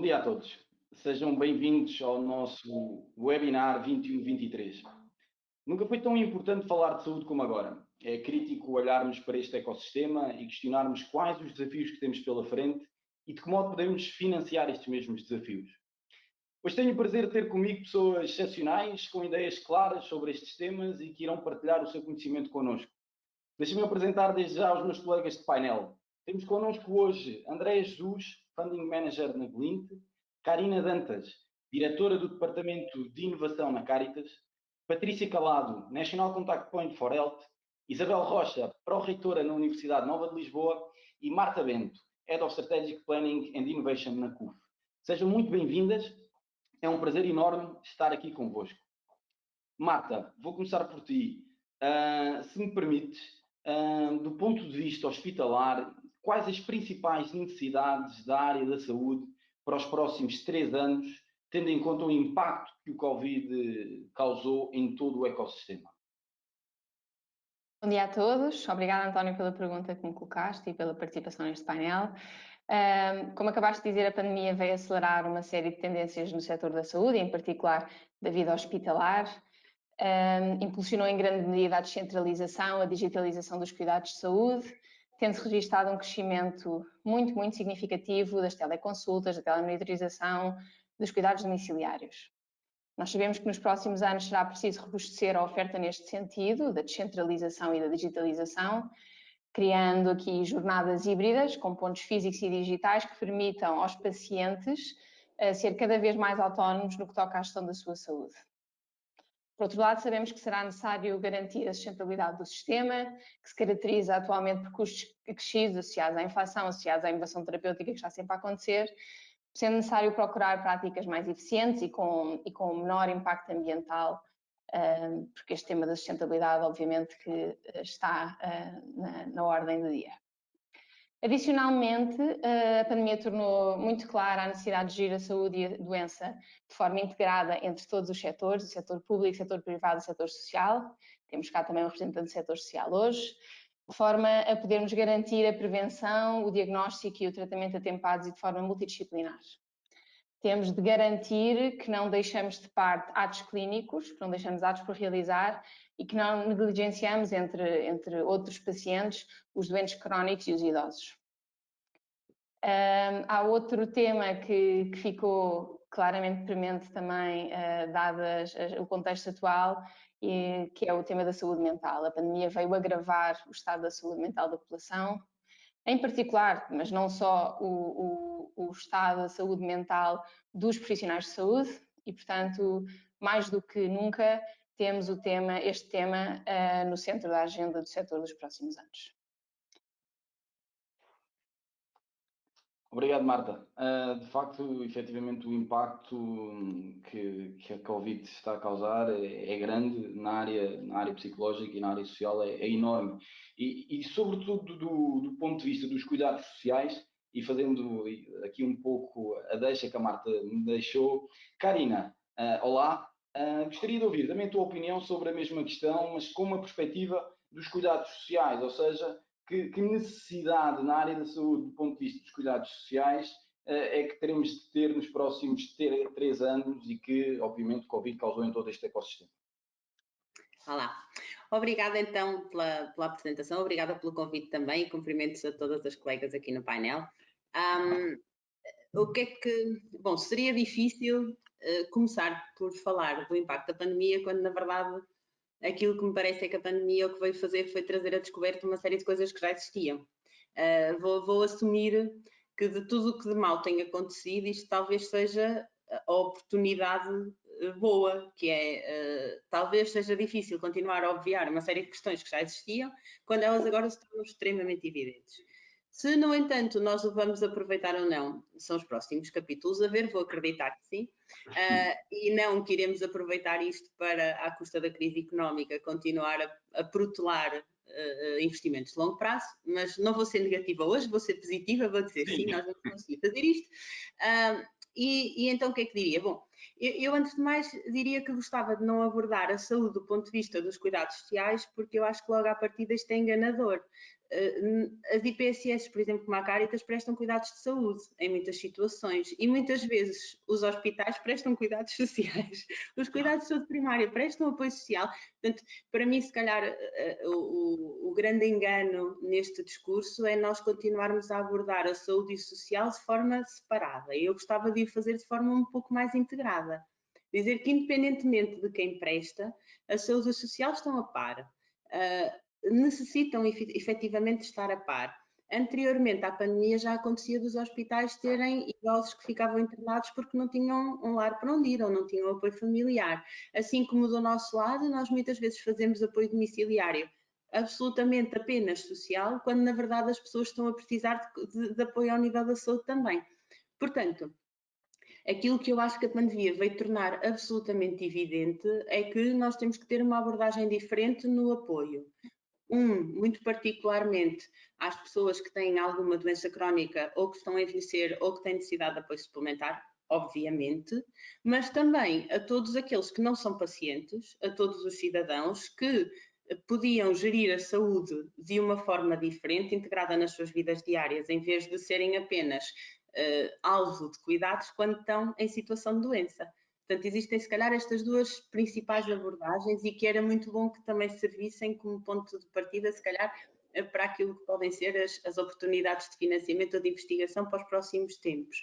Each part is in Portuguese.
Bom dia a todos. Sejam bem-vindos ao nosso webinar 21-23. Nunca foi tão importante falar de saúde como agora. É crítico olharmos para este ecossistema e questionarmos quais os desafios que temos pela frente e de que modo podemos financiar estes mesmos desafios. Hoje tenho o prazer de ter comigo pessoas excepcionais, com ideias claras sobre estes temas e que irão partilhar o seu conhecimento connosco. Deixem-me apresentar desde já os meus colegas de painel. Temos connosco hoje Andréa Jesus, Funding Manager na Glint, Karina Dantas, Diretora do Departamento de Inovação na Caritas, Patrícia Calado, National Contact Point for Health, Isabel Rocha, Pró-Reitora na Universidade Nova de Lisboa e Marta Bento, Head of Strategic Planning and Innovation na CUF. Sejam muito bem-vindas, é um prazer enorme estar aqui convosco. Marta, vou começar por ti. Se me permites, do ponto de vista hospitalar, quais as principais necessidades da área da saúde para os próximos 3 anos, tendo em conta o impacto que o Covid causou em todo o ecossistema? Bom dia a todos. Obrigada, António, pela pergunta que me colocaste e pela participação neste painel. Como acabaste de dizer, a pandemia veio acelerar uma série de tendências no setor da saúde, em particular da vida hospitalar. Impulsionou em grande medida a descentralização, a digitalização dos cuidados de saúde, tendo-se registado um crescimento muito significativo das teleconsultas, da telemonitorização, dos cuidados domiciliários. Nós sabemos que nos próximos anos será preciso robustecer a oferta neste sentido, da descentralização e da digitalização, criando aqui jornadas híbridas com pontos físicos e digitais que permitam aos pacientes ser cada vez mais autónomos no que toca à gestão da sua saúde. Por outro lado, sabemos que será necessário garantir a sustentabilidade do sistema, que se caracteriza atualmente por custos acrescidos associados à inflação, associados à inovação terapêutica que está sempre a acontecer, sendo necessário procurar práticas mais eficientes e com menor impacto ambiental, porque este tema da sustentabilidade, obviamente, que está na ordem do dia. Adicionalmente, a pandemia tornou muito clara a necessidade de gerir a saúde e a doença de forma integrada entre todos os setores, o setor público, o setor privado e o setor social. Temos cá também um representante do setor social hoje, de forma a podermos garantir a prevenção, o diagnóstico e o tratamento atempados e de forma multidisciplinar. Temos de garantir que não deixamos de parte atos clínicos, que não deixamos atos por realizar e que não negligenciamos, entre outros pacientes, os doentes crónicos e os idosos. Há outro tema que ficou claramente premente também, dadas o contexto atual, que é o tema da saúde mental. A pandemia veio agravar o estado da saúde mental da população, em particular, mas não só o estado da saúde mental dos profissionais de saúde e, portanto, mais do que nunca, temos este tema no centro da agenda do setor dos próximos anos. Obrigado, Marta. De facto, efetivamente, o impacto que a Covid está a causar é grande na área psicológica e na área social, é enorme. E sobretudo, do ponto de vista dos cuidados sociais, e fazendo aqui um pouco a deixa que a Marta me deixou. Karina, olá. Gostaria de ouvir também a tua opinião sobre a mesma questão, mas com uma perspectiva dos cuidados sociais, ou seja, que necessidade na área da saúde, do ponto de vista dos cuidados sociais, é que teremos de ter nos próximos 3 anos e que, obviamente, o Covid causou em todo este ecossistema? Olá, obrigada então pela apresentação, obrigada pelo convite também e cumprimentos a todas as colegas aqui no painel. Bom, seria difícil começar por falar do impacto da pandemia quando, na verdade, aquilo que me parece é que a pandemia o que veio fazer foi trazer a descoberta uma série de coisas que já existiam. Vou assumir que de tudo o que de mal tem acontecido, isto talvez seja a oportunidade boa, que é, talvez seja difícil continuar a obviar uma série de questões que já existiam, quando elas agora se tornam extremamente evidentes. Se, no entanto, nós o vamos aproveitar ou não, são os próximos capítulos a ver, vou acreditar que sim, e não que iremos aproveitar isto para, à custa da crise económica, continuar a protelar investimentos de longo prazo, mas não vou ser negativa hoje, vou ser positiva, vou dizer sim, nós vamos conseguir fazer isto. E então o que é que diria? Bom, eu antes de mais diria que gostava de não abordar a saúde do ponto de vista dos cuidados sociais, porque eu acho que logo à partida isto é enganador. as IPSS, por exemplo, como a Caritas, prestam cuidados de saúde em muitas situações e muitas vezes os hospitais prestam cuidados sociais, os cuidados de saúde primária prestam apoio social. Portanto, para mim, se calhar, o grande engano neste discurso é nós continuarmos a abordar a saúde e o social de forma separada. Eu gostava de o fazer de forma um pouco mais integrada. Dizer que, independentemente de quem presta, a saúde e o social estão a par. Necessitam efetivamente estar a par. Anteriormente à pandemia já acontecia dos hospitais terem idosos que ficavam internados porque não tinham um lar para onde ir ou não tinham apoio familiar. Assim como do nosso lado, nós muitas vezes fazemos apoio domiciliário absolutamente apenas social, quando na verdade as pessoas estão a precisar de apoio ao nível da saúde também. Portanto, aquilo que eu acho que a pandemia veio tornar absolutamente evidente é que nós temos que ter uma abordagem diferente no apoio. Muito particularmente às pessoas que têm alguma doença crónica ou que estão a envelhecer ou que têm necessidade de apoio suplementar, obviamente, mas também a todos aqueles que não são pacientes, a todos os cidadãos que podiam gerir a saúde de uma forma diferente, integrada nas suas vidas diárias, em vez de serem apenas alvo de cuidados quando estão em situação de doença. Portanto, existem se calhar estas duas principais abordagens e que era muito bom que também servissem como ponto de partida, se calhar, para aquilo que podem ser as oportunidades de financiamento ou de investigação para os próximos tempos.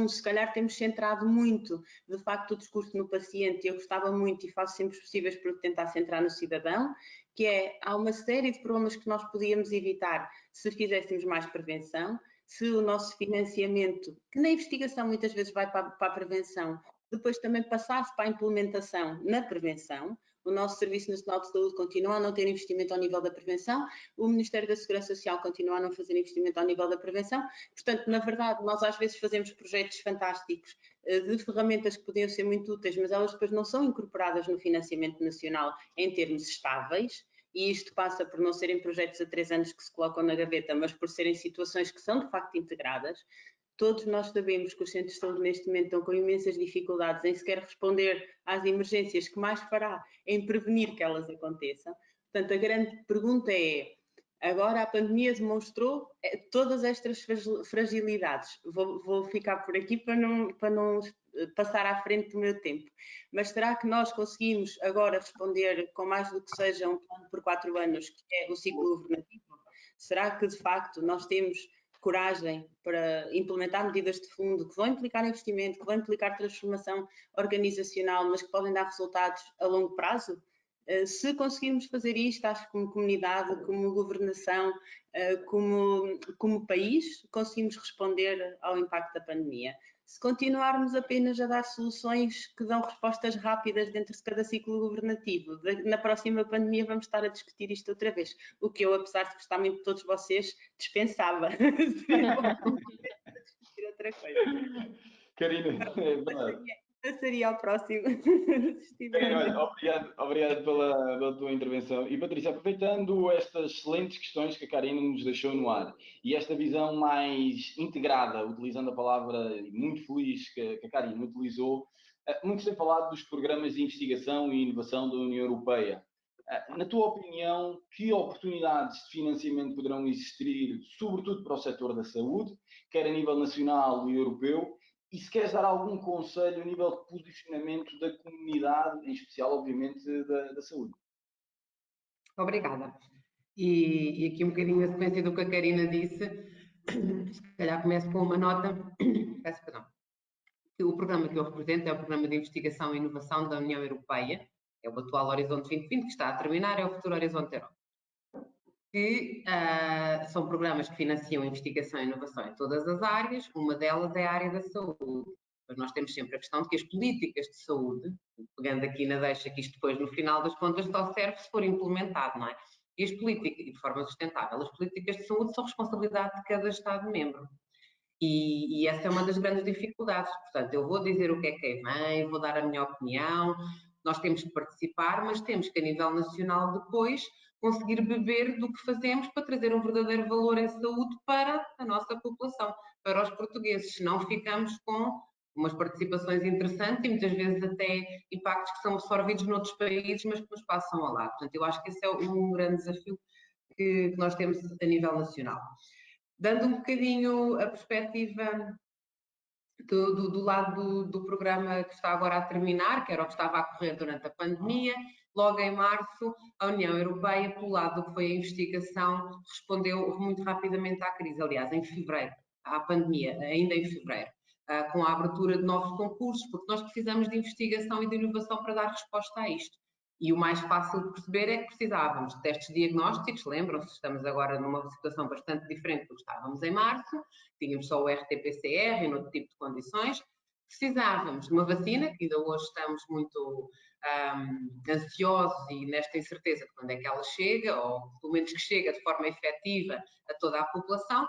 Se calhar temos centrado muito, de facto, o discurso no paciente, e eu gostava muito e faço sempre possíveis para tentar centrar no cidadão, que é, há uma série de problemas que nós podíamos evitar se fizéssemos mais prevenção, se o nosso financiamento, que na investigação muitas vezes vai para a prevenção, depois também passasse para a implementação na prevenção. O nosso Serviço Nacional de Saúde continua a não ter investimento ao nível da prevenção, o Ministério da Segurança Social continua a não fazer investimento ao nível da prevenção. Portanto, na verdade, nós às vezes fazemos projetos fantásticos de ferramentas que podiam ser muito úteis, mas elas depois não são incorporadas no financiamento nacional em termos estáveis. E isto passa por não serem projetos a 3 anos que se colocam na gaveta, mas por serem situações que são de facto integradas. Todos nós sabemos que os centros de saúde neste momento estão com imensas dificuldades em sequer responder às emergências, que mais fará em prevenir que elas aconteçam. Portanto, a grande pergunta é, agora a pandemia demonstrou todas estas fragilidades. Vou ficar por aqui para não passar à frente do meu tempo. Mas será que nós conseguimos agora responder com mais do que seja um plano por 4 anos, que é o ciclo governativo? Será que, de facto, nós temos coragem para implementar medidas de fundo que vão implicar investimento, que vão implicar transformação organizacional, mas que podem dar resultados a longo prazo? Se conseguirmos fazer isto, acho que como comunidade, como governação, como país, conseguimos responder ao impacto da pandemia. Se continuarmos apenas a dar soluções que dão respostas rápidas dentro de cada ciclo governativo, na próxima pandemia vamos estar a discutir isto outra vez, o que eu, apesar de gostar muito de todos vocês, dispensava. Seria bom discutir outra coisa. Karina, é verdade. Passaria ao próximo. Obrigado pela tua intervenção. E Patrícia, aproveitando estas excelentes questões que a Karina nos deixou no ar e esta visão mais integrada, utilizando a palavra muito feliz que a Karina utilizou, muitos têm falado dos programas de investigação e inovação da União Europeia. Na tua opinião, que oportunidades de financiamento poderão existir, sobretudo para o setor da saúde, quer a nível nacional e europeu? E se queres dar algum conselho a nível de posicionamento da comunidade, em especial, obviamente, da saúde? Obrigada. E aqui um bocadinho a sequência do que a Karina disse, se calhar começo com uma nota, peço perdão. O programa que eu represento é o Programa de Investigação e Inovação da União Europeia, é o atual Horizonte 2020, que está a terminar, é o futuro Horizonte Europa. Que são programas que financiam investigação e inovação em todas as áreas, uma delas é a área da saúde. Mas nós temos sempre a questão de que as políticas de saúde, pegando aqui na deixa que isto depois no final das contas só serve se for implementado, não é? E as políticas, e de forma sustentável, as políticas de saúde são responsabilidade de cada Estado-membro. E essa é uma das grandes dificuldades. Portanto, eu vou dizer o que é bem, vou dar a minha opinião, nós temos que participar, mas temos que, a nível nacional, depois conseguir beber do que fazemos para trazer um verdadeiro valor em saúde para a nossa população, para os portugueses. Senão ficamos com umas participações interessantes e muitas vezes até impactos que são absorvidos noutros países, mas que nos passam ao lado. Portanto, eu acho que esse é um grande desafio que nós temos a nível nacional. Dando um bocadinho a perspectiva do lado do programa que está agora a terminar, que era o que estava a correr durante a pandemia, logo em março, a União Europeia, pelo lado do que foi a investigação, respondeu muito rapidamente à crise, aliás, em fevereiro, à pandemia, ainda em fevereiro, com a abertura de novos concursos, porque nós precisamos de investigação e de inovação para dar resposta a isto. E o mais fácil de perceber é que precisávamos de testes diagnósticos, lembram-se, estamos agora numa situação bastante diferente do que estávamos em março, tínhamos só o RT-PCR e outro tipo de condições, precisávamos de uma vacina, que ainda hoje estamos muito ansiosos e nesta incerteza de quando é que ela chega, ou pelo menos que chega de forma efetiva a toda a população,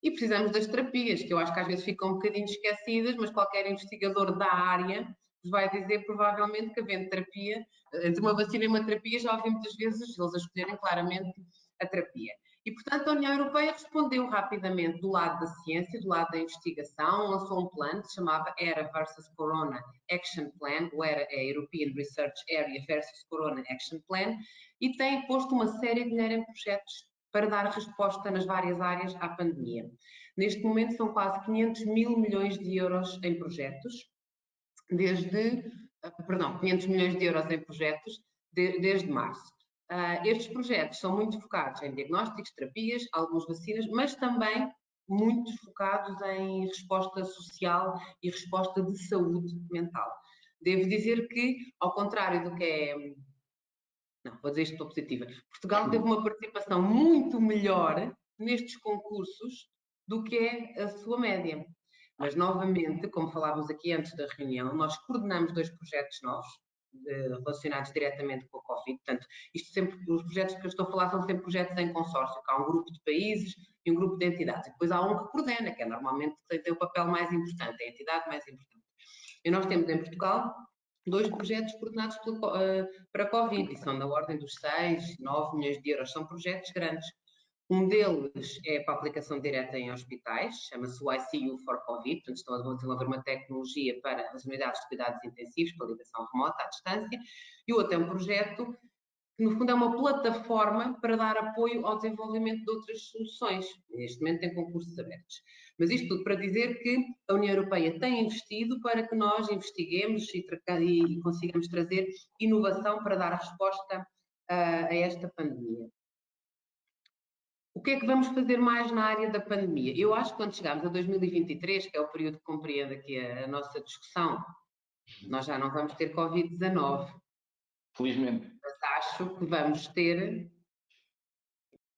e precisamos das terapias, que eu acho que às vezes ficam um bocadinho esquecidas, mas qualquer investigador da área vai dizer provavelmente que havendo terapia, entre uma vacina e uma terapia, já ouvi muitas vezes eles a escolherem claramente a terapia. E, portanto, a União Europeia respondeu rapidamente do lado da ciência, do lado da investigação, lançou um plano que se chamava ERA versus Corona Action Plan, o ERA é European Research Area versus Corona Action Plan, e tem posto uma série de dinheiro em projetos para dar resposta nas várias áreas à pandemia. Neste momento são quase 500 mil milhões de euros em projetos, 500 milhões de euros em projetos desde março. Estes projetos são muito focados em diagnósticos, terapias, algumas vacinas, mas também muito focados em resposta social e resposta de saúde mental. Devo dizer que, ao contrário do que é... Não, vou dizer isto estou positiva. Portugal teve uma participação muito melhor nestes concursos do que é a sua média. Mas, novamente, como falávamos aqui antes da reunião, nós coordenamos 2 projetos novos, relacionados diretamente com a Covid. Portanto, isto sempre, os projetos que eu estou a falar são sempre projetos em consórcio, que há um grupo de países e um grupo de entidades. E depois há um que coordena, que é normalmente quem tem o papel mais importante, a entidade mais importante. E nós temos em Portugal 2 projetos coordenados para a Covid, e são na ordem dos 6, 9 milhões de euros, são projetos grandes. Um deles é para a aplicação direta em hospitais, chama-se o ICU for Covid, portanto estão a desenvolver uma tecnologia para as unidades de cuidados intensivos, para ligação remota, à distância, e o outro é um projeto que no fundo é uma plataforma para dar apoio ao desenvolvimento de outras soluções. Neste momento tem concursos abertos. Mas isto tudo para dizer que a União Europeia tem investido para que nós investiguemos e consigamos trazer inovação para dar resposta a esta pandemia. O que é que vamos fazer mais na área da pandemia? Eu acho que quando chegarmos a 2023, que é o período que compreende aqui a nossa discussão, nós já não vamos ter Covid-19. Felizmente. Mas acho que vamos ter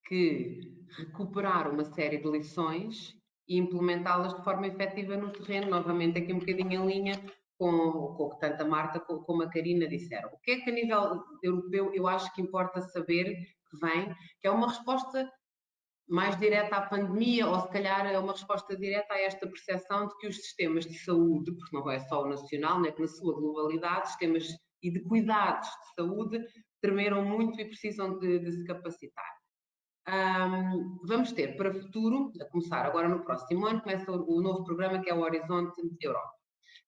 que recuperar uma série de lições e implementá-las de forma efetiva no terreno, novamente aqui um bocadinho em linha com o que tanto a Marta como a Karina disseram. O que é que a nível europeu eu acho que importa saber que é uma resposta mais direta à pandemia, ou se calhar é uma resposta direta a esta percepção de que os sistemas de saúde, porque não é só o nacional, né, que na sua globalidade, sistemas e de cuidados de saúde tremeram muito e precisam de se capacitar. Vamos ter para o futuro, a começar agora no próximo ano, começa o novo programa que é o Horizonte Europa,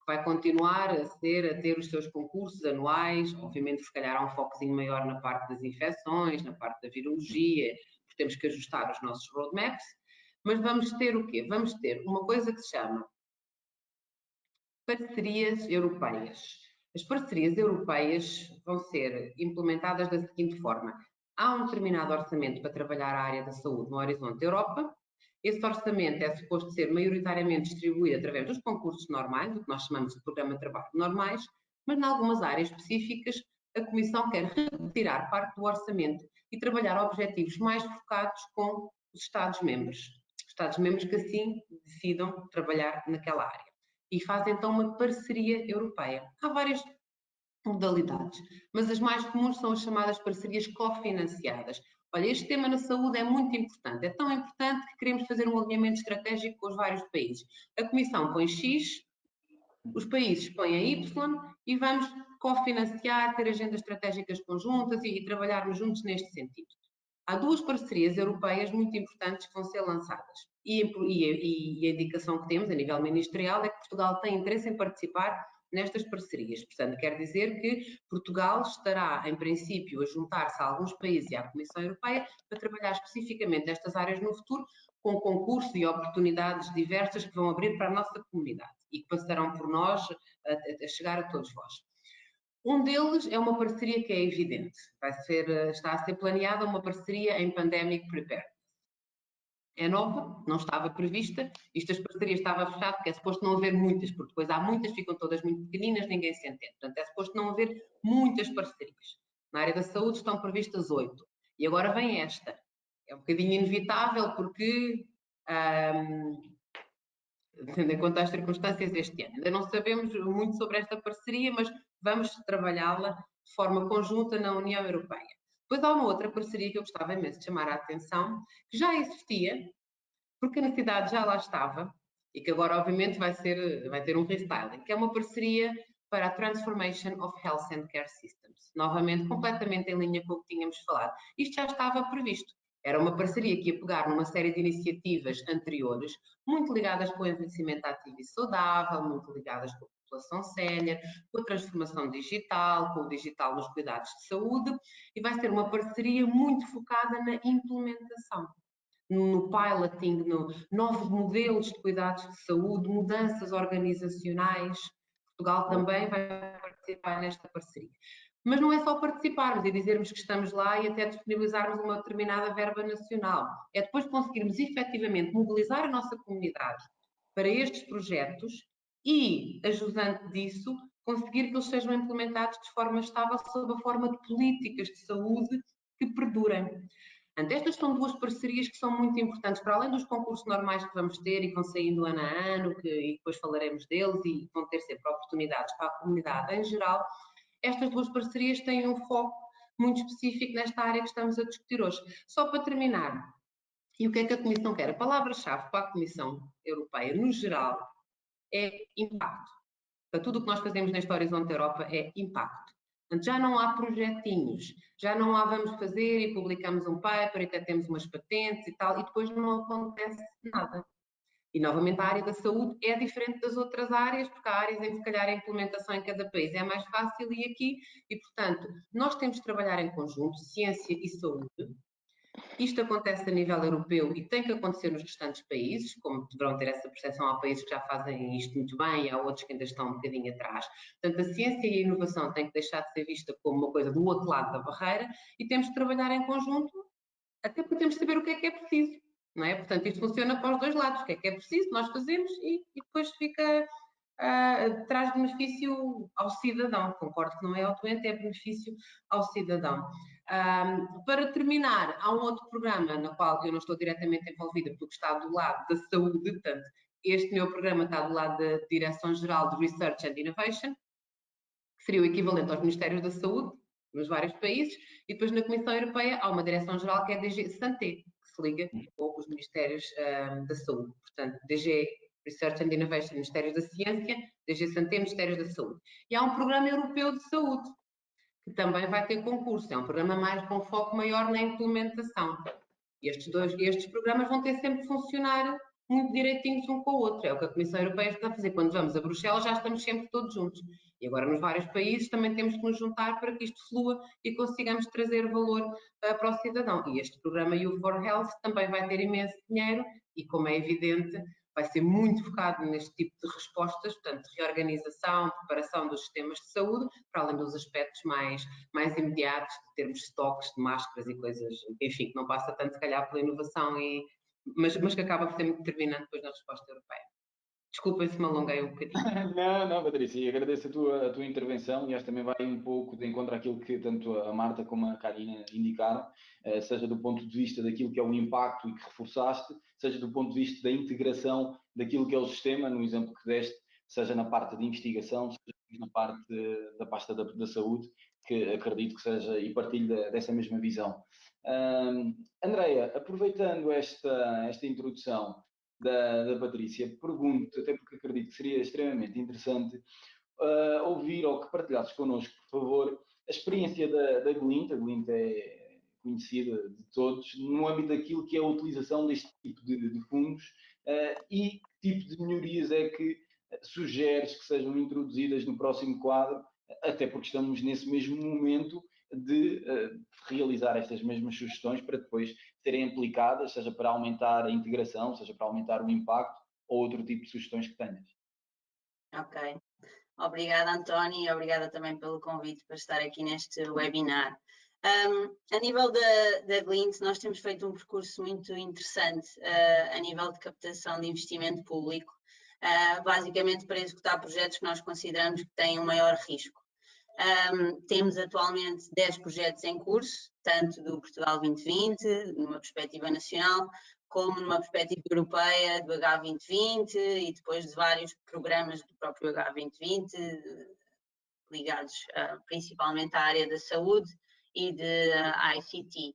que vai continuar a ter os seus concursos anuais, obviamente se calhar há um focozinho maior na parte das infecções, na parte da virologia, porque temos que ajustar os nossos roadmaps, mas vamos ter o quê? Vamos ter uma coisa que se chama parcerias europeias. As parcerias europeias vão ser implementadas da seguinte forma: há um determinado orçamento para trabalhar a área da saúde no Horizonte Europa. Esse orçamento é suposto ser maioritariamente distribuído através dos concursos normais, o que nós chamamos de programa de trabalho normais, mas em algumas áreas específicas a Comissão quer retirar parte do orçamento e trabalhar objetivos mais focados com os Estados-membros. Estados-membros que assim decidam trabalhar naquela área. E fazem então uma parceria europeia. Há várias modalidades, mas as mais comuns são as chamadas parcerias cofinanciadas. Olha, este tema na saúde é muito importante, é tão importante que queremos fazer um alinhamento estratégico com os vários países. A Comissão põe X, os países põem Y e vamos cofinanciar, ter agendas estratégicas conjuntas e trabalharmos juntos neste sentido. Há 2 parcerias europeias muito importantes que vão ser lançadas e a indicação que temos a nível ministerial é que Portugal tem interesse em participar nestas parcerias. Portanto, quer dizer que Portugal estará, em princípio, a juntar-se a alguns países e à Comissão Europeia para trabalhar especificamente nestas áreas no futuro, com concursos e oportunidades diversas que vão abrir para a nossa comunidade e que passarão por nós a chegar a todos vós. Um deles é uma parceria que é evidente, está a ser planeada uma parceria em Pandemic Preparedness. É nova, não estava prevista, as parcerias estavam fechadas porque é suposto não haver muitas, porque depois há muitas, ficam todas muito pequeninas, ninguém se entende. Portanto, é suposto não haver muitas parcerias. Na área da saúde estão previstas 8. E agora vem esta. É um bocadinho inevitável porque, tendo em conta as circunstâncias deste ano, ainda não sabemos muito sobre esta parceria, mas vamos trabalhá-la de forma conjunta na União Europeia. Depois há uma outra parceria que eu gostava imenso de chamar a atenção, que já existia, porque a necessidade já lá estava, e que agora obviamente vai ter um restyling, que é uma parceria para a Transformation of Health and Care Systems. Novamente, completamente em linha com o que tínhamos falado. Isto já estava previsto. Era uma parceria que ia pegar numa série de iniciativas anteriores, muito ligadas com o envelhecimento ativo e saudável, muito ligadas com a população sénior, com a transformação digital, com o digital nos cuidados de saúde, e vai ser uma parceria muito focada na implementação, no piloting, no novos modelos de cuidados de saúde, mudanças organizacionais. Portugal também vai participar nesta parceria. Mas não é só participarmos e dizermos que estamos lá e até disponibilizarmos uma determinada verba nacional. É depois conseguirmos efetivamente mobilizar a nossa comunidade para estes projetos e, ajudante disso, conseguir que eles sejam implementados de forma estável sob a forma de políticas de saúde que perdurem. Portanto, estas são duas parcerias que são muito importantes, para além dos concursos normais que vamos ter e que vão saindo ano a ano, e depois falaremos deles e vão ter sempre oportunidades para a comunidade em geral. Estas duas parcerias têm um foco muito específico nesta área que estamos a discutir hoje. Só para terminar, e o que é que a Comissão quer? A palavra-chave para a Comissão Europeia, no geral, é impacto. Para tudo o que nós fazemos neste Horizonte Europa é impacto. Portanto, já não há projetinhos, já não há vamos fazer e publicamos um paper e até temos umas patentes e tal, e depois não acontece nada. E, novamente, a área da saúde é diferente das outras áreas, porque há áreas em que, se calhar, a implementação em cada país é mais fácil e, portanto, nós temos de trabalhar em conjunto, ciência e saúde. Isto acontece a nível europeu e tem que acontecer nos restantes países, como deverão ter essa percepção, há países que já fazem isto muito bem e há outros que ainda estão um bocadinho atrás. Portanto, a ciência e a inovação têm que deixar de ser vista como uma coisa do outro lado da barreira e temos de trabalhar em conjunto, até porque temos de saber o que é preciso, não é? Portanto, isto funciona para os dois lados, o que é preciso, nós fazemos e depois traz benefício ao cidadão. Concordo que não é ao doente, é benefício ao cidadão. Para terminar, há um outro programa no qual eu não estou diretamente envolvida porque está do lado da saúde, portanto, este meu programa está do lado da Direção-Geral de Research and Innovation, que seria o equivalente aos Ministérios da Saúde, nos vários países, e depois na Comissão Europeia há uma Direção-Geral que é a DG Santé, que se liga com os Ministérios da Saúde. Portanto, DG Research and Innovation, Ministérios da Ciência, DG Santé, Ministérios da Saúde. E há um programa europeu de saúde, que também vai ter concurso. É um programa mais com foco maior na implementação. Estes programas vão ter sempre de funcionar muito direitinhos um com o outro. É o que a Comissão Europeia está a fazer. Quando vamos a Bruxelas já estamos sempre todos juntos. E agora nos vários países também temos que nos juntar para que isto flua e consigamos trazer valor para o cidadão. E este programa You for Health também vai ter imenso dinheiro e, como é evidente, vai ser muito focado neste tipo de respostas, portanto, reorganização, preparação dos sistemas de saúde, para além dos aspectos mais imediatos, de termos estoques de máscaras e coisas, enfim, que não passa tanto, se calhar, pela inovação, mas que acaba por ser muito determinante depois na resposta europeia. Desculpem se me alonguei um bocadinho. Não, Patrícia, agradeço a tua intervenção e acho que também vai um pouco de encontro àquilo que tanto a Marta como a Karina indicaram, seja do ponto de vista daquilo que é o impacto e que reforçaste, seja do ponto de vista da integração daquilo que é o sistema, no exemplo que deste, seja na parte de investigação, seja na parte da pasta da saúde, que acredito que seja e partilho dessa mesma visão. Andreia, aproveitando esta introdução da Patrícia, pergunto, até porque acredito que seria extremamente interessante ouvir ou que partilhasses connosco, por favor, a experiência da Glint. A Glint é conhecida de todos no âmbito daquilo que é a utilização deste tipo de fundos e que tipo de melhorias é que sugeres que sejam introduzidas no próximo quadro, até porque estamos nesse mesmo momento de realizar estas mesmas sugestões para depois serem aplicadas, seja para aumentar a integração, seja para aumentar o impacto ou outro tipo de sugestões que tenhas. Ok. Obrigada, António, e obrigada também pelo convite para estar aqui neste webinar. A nível da Glint, nós temos feito um percurso muito interessante a nível de captação de investimento público, basicamente para executar projetos que nós consideramos que têm um maior risco. Temos atualmente 10 projetos em curso, tanto do Portugal 2020, numa perspectiva nacional, como numa perspectiva europeia do H2020 e depois de vários programas do próprio H2020, ligados principalmente à área da saúde e de ICT.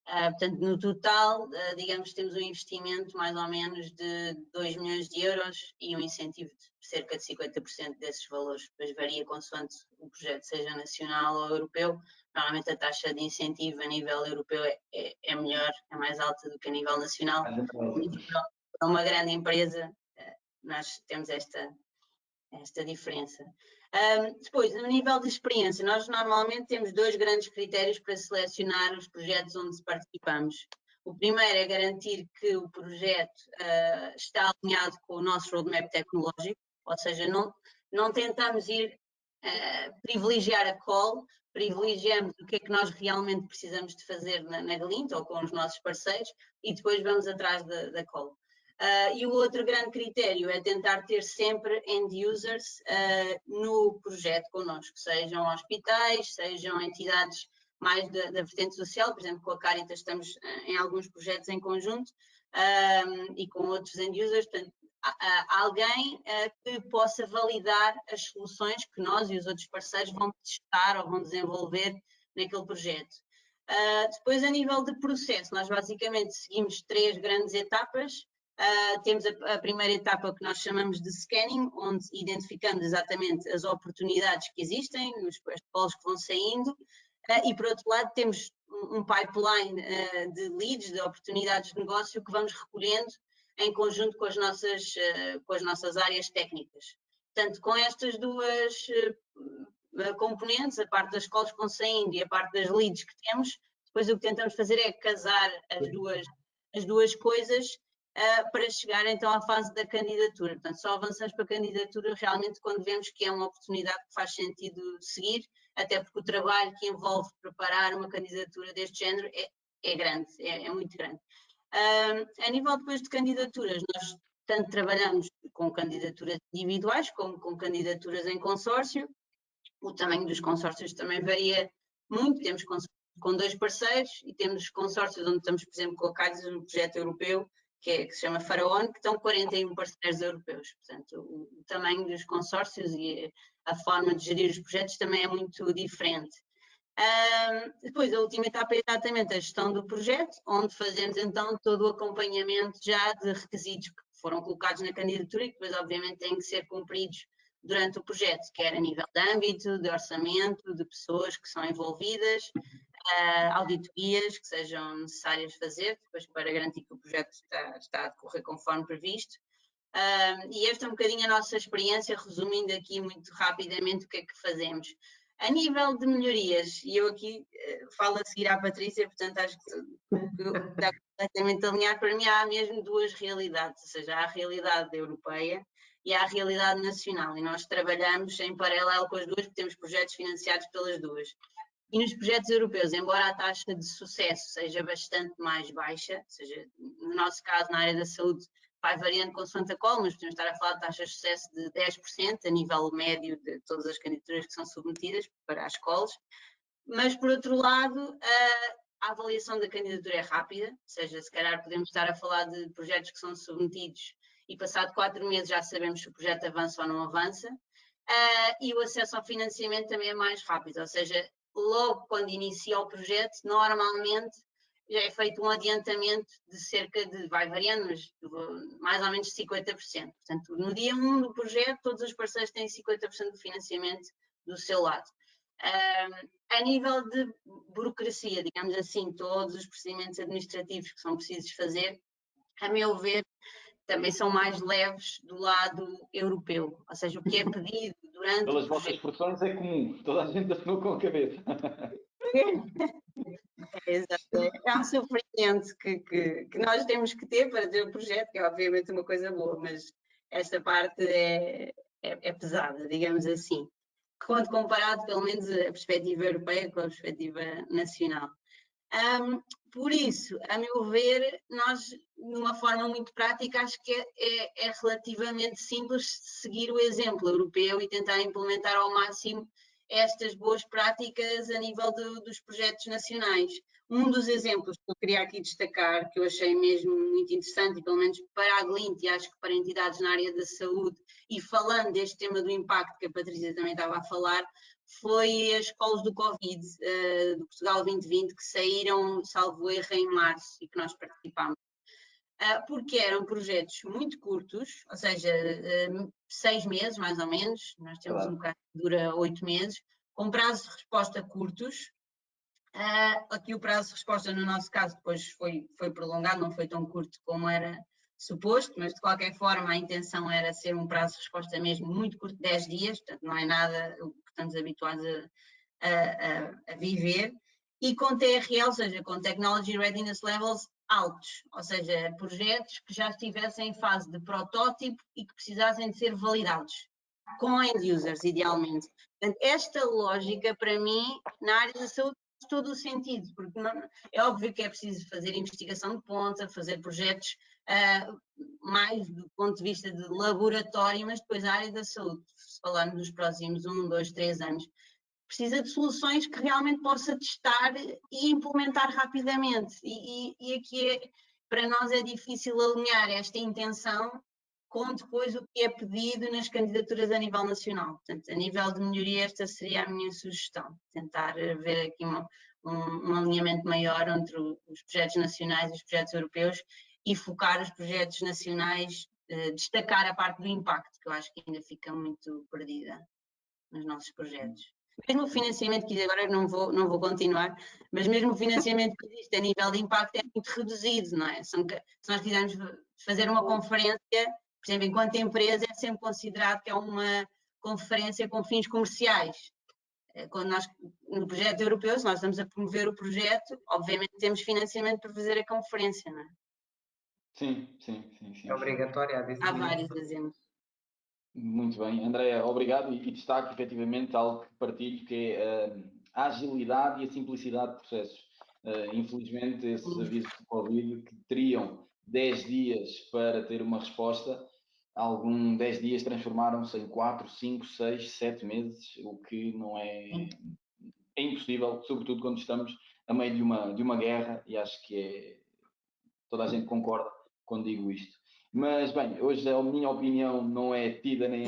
Portanto, no total, digamos que temos um investimento mais ou menos de 2 milhões de euros e um incentivo de cerca de 50% desses valores. Depois varia consoante o projeto seja nacional ou europeu. Normalmente a taxa de incentivo a nível europeu é melhor, é mais alta do que a nível nacional. Para uma grande empresa, nós temos esta diferença. Depois, a nível de experiência, nós normalmente temos 2 grandes critérios para selecionar os projetos onde participamos. O primeiro é garantir que o projeto está alinhado com o nosso roadmap tecnológico, ou seja, não tentamos privilegiar a call, privilegiamos o que é que nós realmente precisamos de fazer na Glint ou com os nossos parceiros e depois vamos atrás da call. E o outro grande critério é tentar ter sempre end users no projeto connosco, sejam hospitais, sejam entidades mais da vertente social, por exemplo, com a Caritas estamos em alguns projetos em conjunto e com outros end users, portanto, alguém que possa validar as soluções que nós e os outros parceiros vão testar ou vão desenvolver naquele projeto. Depois, a nível de processo, nós basicamente seguimos 3 grandes etapas. Temos a primeira etapa que nós chamamos de scanning, onde identificamos exatamente as oportunidades que existem, os protocolos que vão saindo, e por outro lado temos um pipeline de leads, de oportunidades de negócio que vamos recolhendo em conjunto com as nossas áreas técnicas. Portanto, com estas 2 componentes, a parte das calls que vão saindo e a parte das leads que temos, depois o que tentamos fazer é casar as duas coisas para chegar então à fase da candidatura. Portanto, só avançamos para a candidatura realmente quando vemos que é uma oportunidade que faz sentido seguir, até porque o trabalho que envolve preparar uma candidatura deste género é grande, é muito grande. A nível depois de candidaturas, nós tanto trabalhamos com candidaturas individuais como com candidaturas em consórcio. O tamanho dos consórcios também varia muito, temos consórcios com 2 parceiros e temos consórcios onde estamos, por exemplo, colocados no projeto europeu, que se chama Faraón, que estão 41 parceiros europeus. Portanto, o tamanho dos consórcios e a forma de gerir os projetos também é muito diferente. Depois, a última etapa é exatamente a gestão do projeto, onde fazemos então todo o acompanhamento já de requisitos que foram colocados na candidatura e que depois, obviamente, têm que ser cumpridos durante o projeto, quer a nível de âmbito, de orçamento, de pessoas que são envolvidas, auditorias que sejam necessárias fazer, depois para garantir que o projeto está a decorrer conforme previsto. E esta é um bocadinho a nossa experiência, resumindo aqui muito rapidamente o que é que fazemos. A nível de melhorias, e eu aqui falo a seguir à Patrícia, portanto acho que está completamente alinhado, para mim há mesmo 2 realidades, ou seja, há a realidade europeia e há a realidade nacional, e nós trabalhamos em paralelo com as 2, porque temos projetos financiados pelas 2. E nos projetos europeus, embora a taxa de sucesso seja bastante mais baixa, ou seja, no nosso caso, na área da saúde, vai variando consoante a call, mas podemos estar a falar de taxas de sucesso de 10% a nível médio de todas as candidaturas que são submetidas para as calls. Mas, por outro lado, a avaliação da candidatura é rápida, ou seja, se calhar podemos estar a falar de projetos que são submetidos e passado 4 meses já sabemos se o projeto avança ou não avança. E o acesso ao financiamento também é mais rápido, ou seja, logo quando inicia o projeto, normalmente já é feito um adiantamento de cerca de, vai variando, mas mais ou menos 50%. Portanto, no dia 1 do projeto, todos os parceiros têm 50% de financiamento do seu lado. A nível de burocracia, digamos assim, todos os procedimentos administrativos que são precisos fazer, a meu ver, também são mais leves do lado europeu, ou seja, o que é pedido durante Pelas vossas expressões é comum, toda a gente afinou com a cabeça. Exato. É um sofrimento que nós temos que ter para ter o projeto, que é obviamente uma coisa boa, mas esta parte é pesada, digamos assim, quando comparado pelo menos a perspectiva europeia com a perspectiva nacional. Por isso, a meu ver, nós, de uma forma muito prática, acho que é relativamente simples seguir o exemplo europeu e tentar implementar ao máximo estas boas práticas a nível dos projetos nacionais. Um dos exemplos que eu queria aqui destacar, que eu achei mesmo muito interessante, e pelo menos para a Glint, e acho que para entidades na área da saúde, e falando deste tema do impacto que a Patrícia também estava a falar, foi as escolas do Covid, do Portugal 2020, que saíram, salvo erro, em março, e que nós participámos. Porque eram projetos muito curtos, ou seja, 6 meses mais ou menos, nós temos um bocado que dura 8 meses, com prazos de resposta curtos. Aqui o prazo de resposta no nosso caso depois foi prolongado, não foi tão curto como era suposto, mas de qualquer forma a intenção era ser um prazo de resposta mesmo muito curto, 10 dias, portanto não é nada o que estamos habituados a viver, e com TRL, ou seja, com Technology Readiness Levels altos, ou seja, projetos que já estivessem em fase de protótipo e que precisassem de ser validados, com end users, idealmente. Portanto, esta lógica, para mim, na área da saúde, faz todo o sentido, porque é óbvio que é preciso fazer investigação de ponta, fazer projetos mais do ponto de vista de laboratório, mas depois a área da saúde, se falarmos dos próximos 1, 2, 3 anos, precisa de soluções que realmente possa testar e implementar rapidamente. E aqui, para nós, é difícil alinhar esta intenção com depois o que é pedido nas candidaturas a nível nacional. Portanto, a nível de melhoria, esta seria a minha sugestão, tentar ver aqui um alinhamento maior entre os projetos nacionais e os projetos europeus e focar os projetos nacionais, destacar a parte do impacto, que eu acho que ainda fica muito perdida nos nossos projetos. Mesmo o financiamento que agora não vou continuar, mas mesmo o financiamento que existe a nível de impacto é muito reduzido, não é? Se nós quisermos fazer uma conferência, por exemplo, enquanto empresa é sempre considerado que é uma conferência com fins comerciais. Quando nós, no projeto europeu, se nós estamos a promover o projeto, obviamente temos financiamento para fazer a conferência, não é? Sim. É obrigatório a Há vários exemplos. Muito bem, Andréa, obrigado e destaco efetivamente algo que partilho, que é a agilidade e a simplicidade de processos. Infelizmente, esses avisos de Covid que teriam 10 dias para ter uma resposta, 10 dias transformaram-se em 4, 5, 6, 7 meses, o que não é impossível, sobretudo quando estamos a meio de uma guerra, e acho que toda a gente concorda quando digo isto. Mas, bem, hoje a minha opinião não é tida nem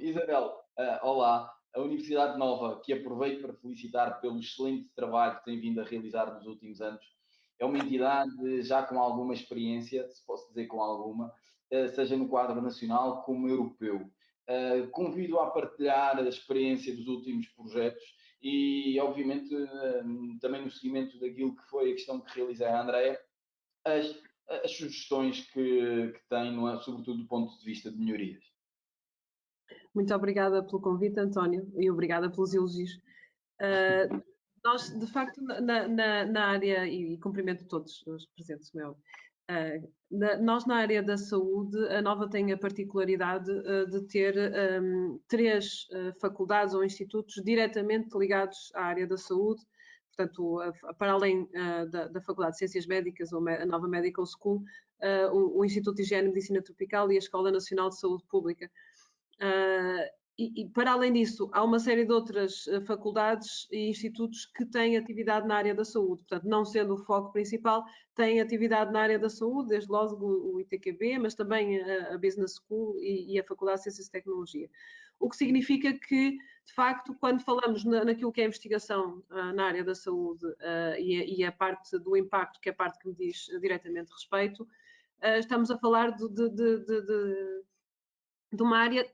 Isabel, olá. A Universidade Nova, que aproveito para felicitar pelo excelente trabalho que tem vindo a realizar nos últimos anos, é uma entidade já com alguma experiência, se posso dizer com alguma, seja no quadro nacional como europeu. Convido a partilhar a experiência dos últimos projetos e, obviamente, também no seguimento daquilo que foi a questão que realizei a Andréa, as sugestões que tem, sobretudo do ponto de vista de melhorias. Muito obrigada pelo convite, António, e obrigada pelos elogios. Nós, de facto, na área, e cumprimento todos os presentes, meu, nós na área da saúde, a Nova tem a particularidade de ter 3 faculdades ou institutos diretamente ligados à área da saúde. Portanto, para além da Faculdade de Ciências Médicas, ou a Nova Medical School, o Instituto de Higiene e Medicina Tropical e a Escola Nacional de Saúde Pública. E para além disso, há uma série de outras faculdades e institutos que têm atividade na área da saúde. Portanto, não sendo o foco principal, têm atividade na área da saúde, desde logo o ITQB, mas também a Business School e a Faculdade de Ciências e Tecnologia. O que significa que, de facto, quando falamos naquilo que é a investigação na área da saúde e a parte do impacto, que é a parte que me diz diretamente respeito, estamos a falar de uma área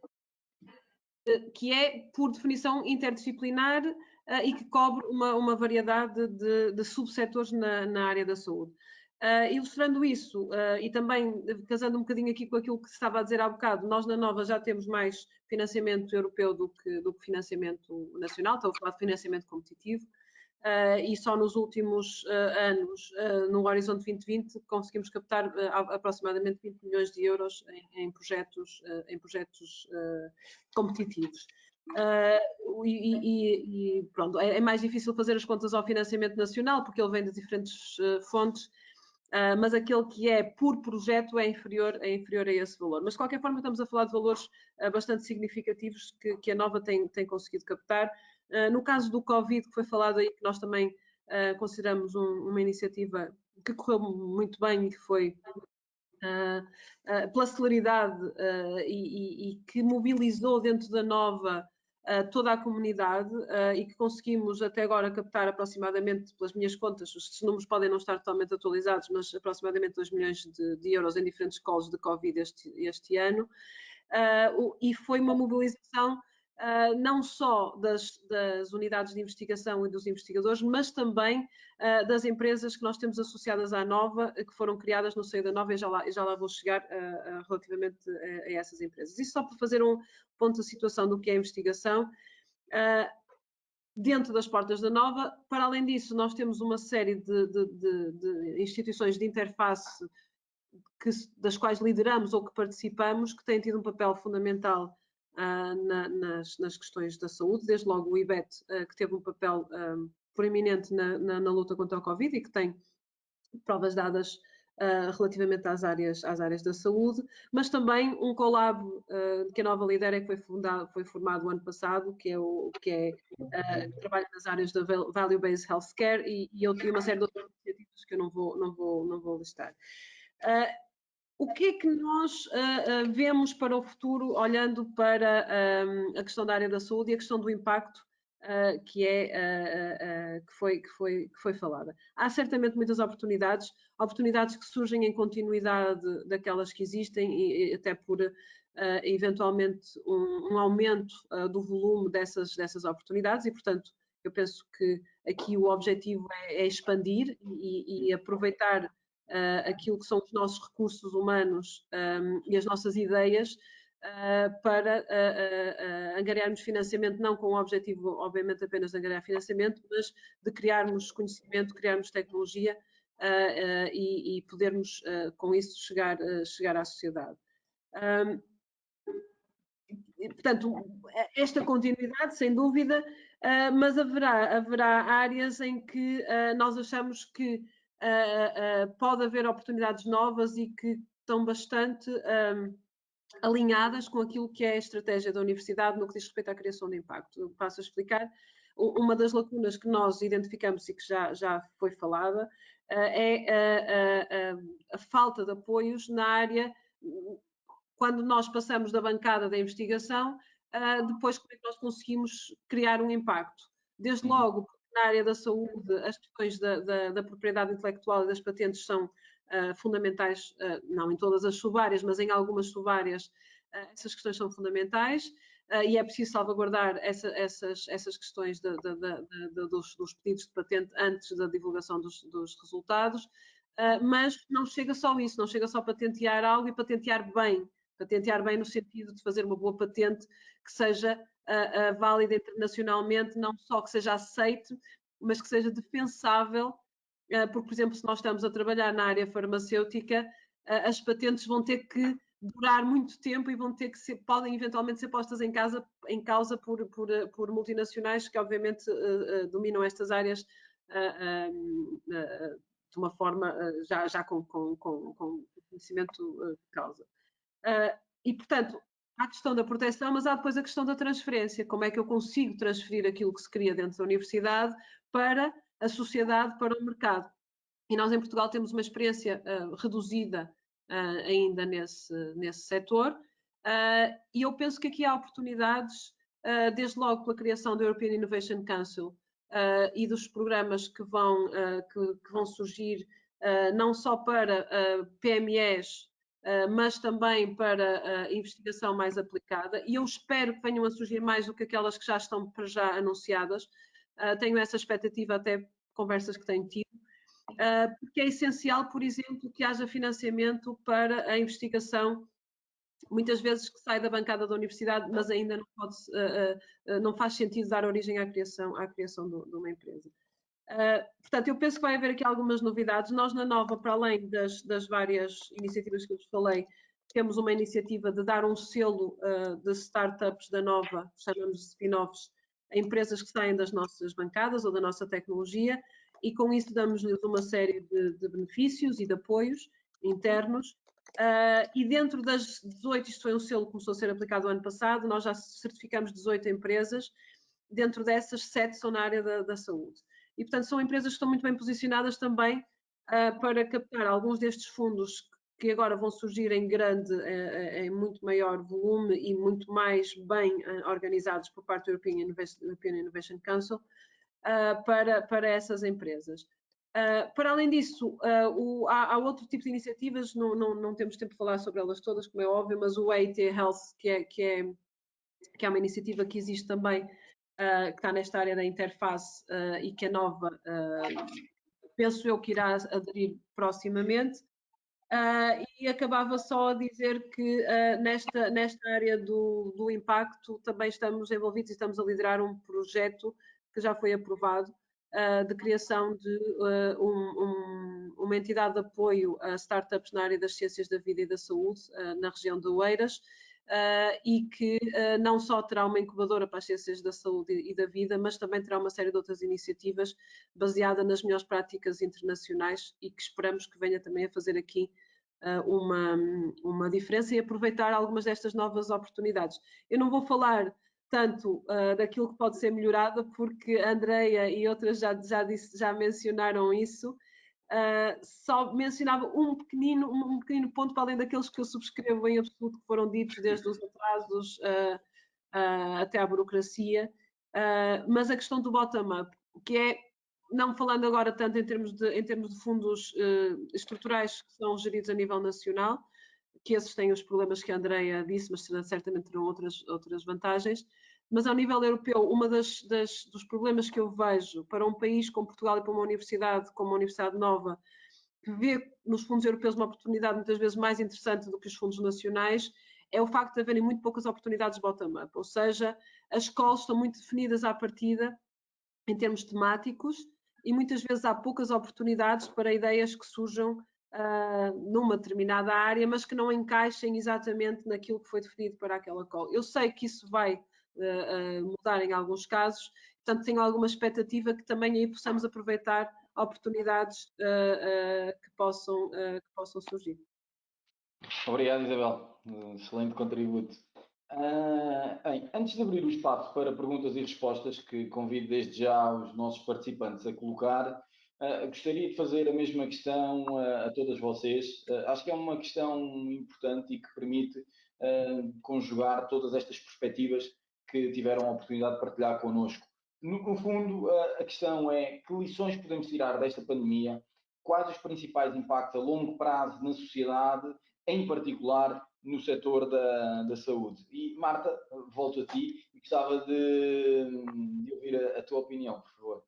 que é, por definição, interdisciplinar e que cobre uma variedade de subsetores na área da saúde. Ilustrando isso, e também casando um bocadinho aqui com aquilo que se estava a dizer há bocado, nós na Nova já temos mais financiamento europeu do que financiamento nacional, estou a falar de financiamento competitivo, e só nos últimos anos, no Horizonte 2020, conseguimos captar aproximadamente 20 milhões de euros em projetos competitivos. Pronto, é mais difícil fazer as contas ao financiamento nacional, porque ele vem de diferentes fontes, mas aquele que é por projeto é inferior a esse valor. Mas, de qualquer forma, estamos a falar de valores bastante significativos que a Nova tem conseguido captar. No caso do Covid, que foi falado aí, que nós também consideramos uma iniciativa que correu muito bem e que foi pela celeridade e que mobilizou dentro da Nova toda a comunidade e que conseguimos até agora captar aproximadamente, pelas minhas contas, os números podem não estar totalmente atualizados, mas aproximadamente 2 milhões de euros em diferentes calls de Covid este ano. E foi uma mobilização não só das unidades de investigação e dos investigadores, mas também das empresas que nós temos associadas à Nova, que foram criadas no seio da Nova, e já lá vou chegar relativamente a essas empresas. Isso só para fazer um ponto de situação do que é a investigação. Dentro das portas da Nova, para além disso, nós temos uma série de instituições de interface das quais lideramos ou que participamos, que têm tido um papel fundamental nas questões da saúde, desde logo o IBET, que teve um papel proeminente na luta contra o Covid e que tem provas dadas relativamente às áreas da saúde, mas também um collab que a Nova lidera, que foi formado o ano passado, que trabalha nas áreas da Value-Based Healthcare e uma série de outras iniciativas que eu não vou listar. O que é que nós vemos para o futuro, olhando para a questão da área da saúde e a questão do impacto que foi falada? Há certamente muitas oportunidades que surgem em continuidade daquelas que existem e até por eventualmente um aumento do volume dessas oportunidades e, portanto, eu penso que aqui o objetivo é expandir e aproveitar aquilo que são os nossos recursos humanos e as nossas ideias para angariarmos financiamento, não com o objetivo, obviamente, apenas de angariar financiamento, mas de criarmos conhecimento, criarmos tecnologia e podermos, com isso, chegar à sociedade. Portanto, esta continuidade, sem dúvida, mas haverá áreas em que nós achamos que pode haver oportunidades novas e que estão bastante alinhadas com aquilo que é a estratégia da universidade no que diz respeito à criação de impacto. Eu passo a explicar. Uma das lacunas que nós identificamos e que já foi falada é a falta de apoios na área. Quando nós passamos da bancada da investigação, depois como é que nós conseguimos criar um impacto? Desde logo, na área da saúde, as questões da propriedade intelectual e das patentes são fundamentais, não em todas as subáreas, mas em algumas subáreas, essas questões são fundamentais e é preciso salvaguardar essas questões dos pedidos de patente antes da divulgação dos resultados, mas não chega só isso, não chega só patentear algo e patentear bem no sentido de fazer uma boa patente que seja válida internacionalmente, não só que seja aceite, mas que seja defensável, porque, por exemplo, se nós estamos a trabalhar na área farmacêutica, as patentes vão ter que durar muito tempo e podem eventualmente ser postas em causa por multinacionais que, obviamente, dominam estas áreas de uma forma já com conhecimento de causa. E, portanto, há a questão da proteção, mas há depois a questão da transferência. Como é que eu consigo transferir aquilo que se cria dentro da universidade para a sociedade, para o mercado? E nós, em Portugal, temos uma experiência reduzida ainda nesse setor. E eu penso que aqui há oportunidades, desde logo pela criação do European Innovation Council e dos programas que vão surgir, não só para PMEs, mas também para investigação mais aplicada, e eu espero que venham a surgir mais do que aquelas que já estão para já anunciadas. Tenho essa expectativa até conversas que tenho tido. porque é essencial, por exemplo, que haja financiamento para a investigação, muitas vezes que sai da bancada da universidade, mas ainda não faz sentido dar origem à criação de uma empresa. Portanto, eu penso que vai haver aqui algumas novidades. Nós na Nova, para além das várias iniciativas que eu vos falei, temos uma iniciativa de dar um selo de startups da Nova, chamamos de spin-offs, a empresas que saem das nossas bancadas ou da nossa tecnologia, e com isso damos-lhes uma série de benefícios e de apoios internos. E dentro das 18, isto foi um selo que começou a ser aplicado o ano passado, nós já certificamos 18 empresas, dentro dessas 7 são na área da saúde. E, portanto, são empresas que estão muito bem posicionadas também para captar alguns destes fundos que agora vão surgir em muito maior volume e muito mais bem organizados por parte do European Innovation Council para essas empresas. Para além disso, há outro tipo de iniciativas, não temos tempo de falar sobre elas todas, como é óbvio, mas o AIT Health, que é uma iniciativa que existe também, que está nesta área da interface e que a Nova, penso eu, que irá aderir proximamente. E acabava só a dizer que nesta área do impacto também estamos envolvidos e estamos a liderar um projeto que já foi aprovado de criação de uma entidade de apoio a startups na área das ciências da vida e da saúde na região de Oeiras, e que não só terá uma incubadora para as ciências da saúde e da vida, mas também terá uma série de outras iniciativas baseada nas melhores práticas internacionais e que esperamos que venha também a fazer aqui uma diferença e aproveitar algumas destas novas oportunidades. Eu não vou falar tanto daquilo que pode ser melhorado, porque a Andreia e outras já mencionaram isso. Só mencionava um pequenino ponto para além daqueles que eu subscrevo em absoluto, que foram ditos, desde os atrasos até à burocracia, mas a questão do bottom-up, que é, não falando agora tanto em termos de fundos estruturais que são geridos a nível nacional, que esses têm os problemas que a Andreia disse, mas certamente terão outras vantagens, mas ao nível europeu, dos problemas que eu vejo para um país como Portugal e para uma universidade como a Universidade Nova, que vê nos fundos europeus uma oportunidade muitas vezes mais interessante do que os fundos nacionais, é o facto de haverem muito poucas oportunidades bottom-up, ou seja, as escolas estão muito definidas à partida em termos temáticos e muitas vezes há poucas oportunidades para ideias que surjam numa determinada área, mas que não encaixem exatamente naquilo que foi definido para aquela call. Eu sei que isso vai mudar em alguns casos, portanto tenho alguma expectativa que também aí possamos aproveitar oportunidades que possam surgir. Obrigado, Isabel. Excelente contributo. Antes de abrir o espaço para perguntas e respostas, que convido desde já os nossos participantes a colocar, gostaria de fazer a mesma questão a todas vocês. Acho que é uma questão importante e que permite conjugar todas estas perspectivas que tiveram a oportunidade de partilhar connosco. No fundo, a questão é: que lições podemos tirar desta pandemia? Quais os principais impactos a longo prazo na sociedade, em particular no setor da saúde? E, Marta, volto a ti e gostava de ouvir a tua opinião, por favor.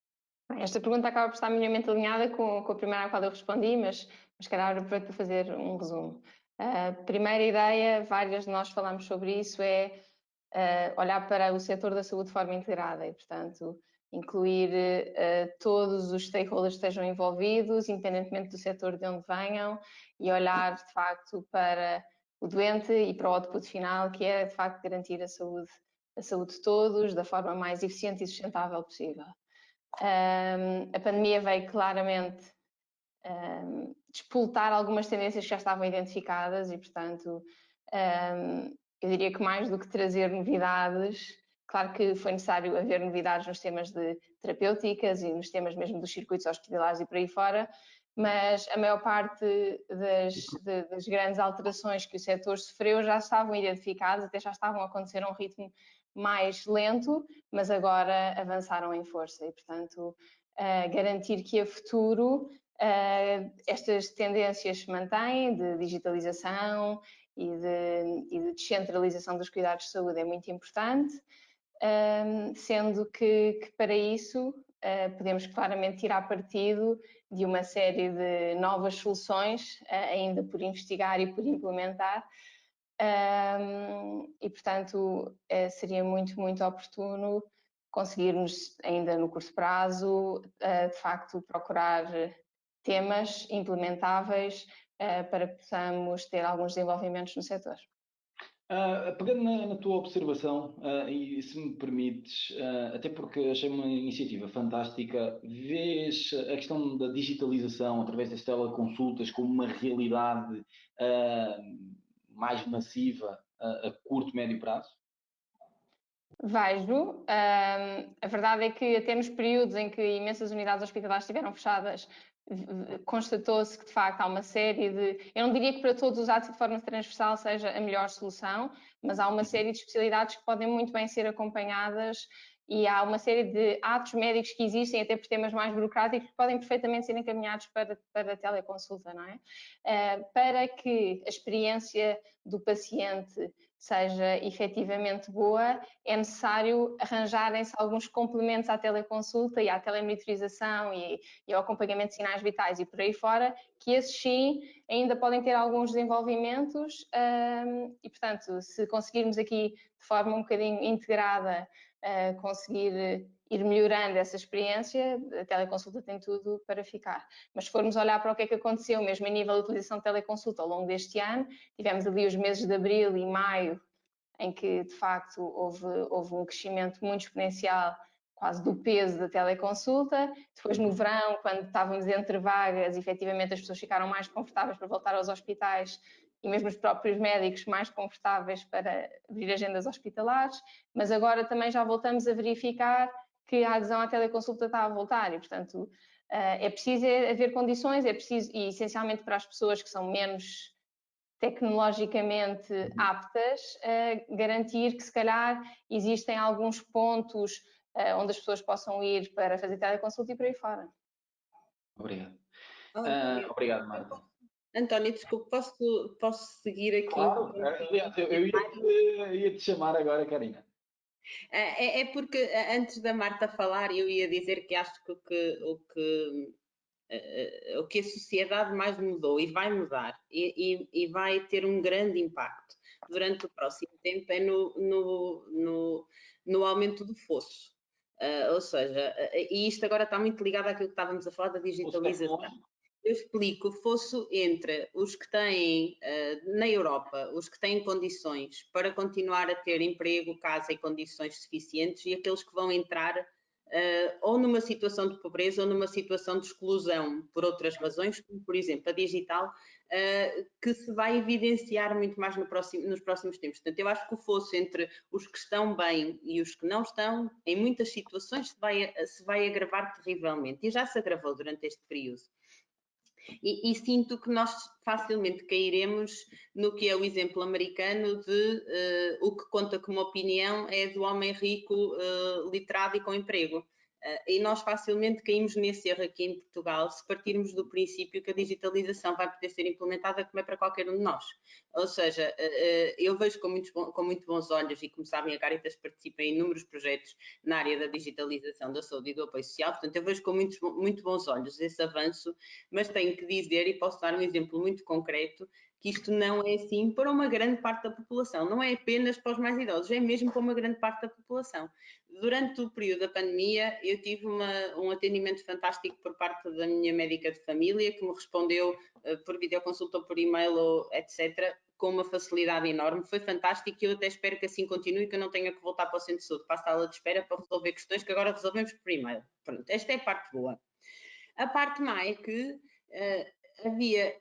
Esta pergunta acaba por estar minimamente alinhada com a primeira à qual eu respondi, mas calhar aproveito para fazer um resumo. A primeira ideia, várias de nós falamos sobre isso, é olhar para o setor da saúde de forma integrada e, portanto, incluir todos os stakeholders que estejam envolvidos, independentemente do setor de onde venham, e olhar, de facto, para o doente e para o output final, que é, de facto, garantir a saúde de todos da forma mais eficiente e sustentável possível. A pandemia veio claramente despoltar algumas tendências que já estavam identificadas e, portanto, eu diria que mais do que trazer novidades, claro que foi necessário haver novidades nos temas de terapêuticas e nos temas mesmo dos circuitos hospitalares e por aí fora, mas a maior parte das grandes alterações que o setor sofreu já estavam identificadas, até já estavam a acontecer a um ritmo mais lento, mas agora avançaram em força e, portanto, garantir que a futuro estas tendências se mantêm de digitalização e de descentralização dos cuidados de saúde é muito importante, sendo que para isso podemos claramente tirar partido de uma série de novas soluções, ainda por investigar e por implementar, e portanto seria muito, muito oportuno conseguirmos ainda no curto prazo, de facto, procurar temas implementáveis para que possamos ter alguns desenvolvimentos no setor. Pegando na tua observação, e se me permites, até porque achei uma iniciativa fantástica, vês a questão da digitalização através das teleconsultas como uma realidade mais massiva a curto, médio prazo? Vejo. A verdade é que até nos períodos em que imensas unidades hospitalares estiveram fechadas, constatou-se que de facto há uma série de... Eu não diria que para todos os atos de forma transversal seja a melhor solução, mas há uma série de especialidades que podem muito bem ser acompanhadas e há uma série de atos médicos que existem, até por temas mais burocráticos, que podem perfeitamente ser encaminhados para a teleconsulta, não é? Para que a experiência do paciente seja efetivamente boa, é necessário arranjarem-se alguns complementos à teleconsulta e à telemonitorização e ao acompanhamento de sinais vitais e por aí fora, que esses sim ainda podem ter alguns desenvolvimentos e, portanto, se conseguirmos aqui de forma um bocadinho integrada conseguir ir melhorando essa experiência, a teleconsulta tem tudo para ficar. Mas se formos olhar para o que é que aconteceu mesmo a nível de utilização de teleconsulta ao longo deste ano, tivemos ali os meses de abril e maio, em que de facto houve um crescimento muito exponencial, quase do peso da teleconsulta. Depois no verão, quando estávamos entre vagas, efetivamente as pessoas ficaram mais confortáveis para voltar aos hospitais e mesmo os próprios médicos mais confortáveis para abrir agendas hospitalares, mas agora também já voltamos a verificar que a adesão à teleconsulta está a voltar e, portanto, é preciso haver condições, é preciso, e essencialmente para as pessoas que são menos tecnologicamente aptas, garantir que se calhar existem alguns pontos onde as pessoas possam ir para fazer teleconsulta e por aí fora. Obrigado. Obrigado, Marta. António, desculpe, posso seguir aqui? Claro, aliás, eu ia te chamar agora, Karina. É porque antes da Marta falar, eu ia dizer que acho que o que a sociedade mais mudou e vai mudar e vai ter um grande impacto durante o próximo tempo é no aumento do fosso. Ou seja, e isto agora está muito ligado àquilo que estávamos a falar da digitalização. Eu explico o fosso entre os que têm, na Europa, os que têm condições para continuar a ter emprego, casa e condições suficientes e aqueles que vão entrar ou numa situação de pobreza ou numa situação de exclusão por outras razões, como por exemplo a digital, que se vai evidenciar muito mais nos próximos tempos. Portanto, eu acho que o fosso entre os que estão bem e os que não estão, em muitas situações se vai agravar terrivelmente e já se agravou durante este período. E sinto que nós facilmente cairemos no que é o exemplo americano de o que conta como opinião é do homem rico, literado e com emprego. E nós facilmente caímos nesse erro aqui em Portugal se partirmos do princípio que a digitalização vai poder ser implementada como é para qualquer um de nós. Ou seja, eu vejo com muito bons olhos, e como sabem a Caritas participa em inúmeros projetos na área da digitalização da saúde e do apoio social, portanto eu vejo com muito bons olhos esse avanço, mas tenho que dizer, e posso dar um exemplo muito concreto, que isto não é assim para uma grande parte da população, não é apenas para os mais idosos, é mesmo para uma grande parte da população. Durante o período da pandemia, eu tive um atendimento fantástico por parte da minha médica de família, que me respondeu por videoconsulta ou por e-mail, ou etc., com uma facilidade enorme. Foi fantástico e eu até espero que assim continue, que eu não tenha que voltar para o centro de saúde, para a sala de espera, para resolver questões que agora resolvemos por e-mail. Pronto, esta é a parte boa. A parte má é que havia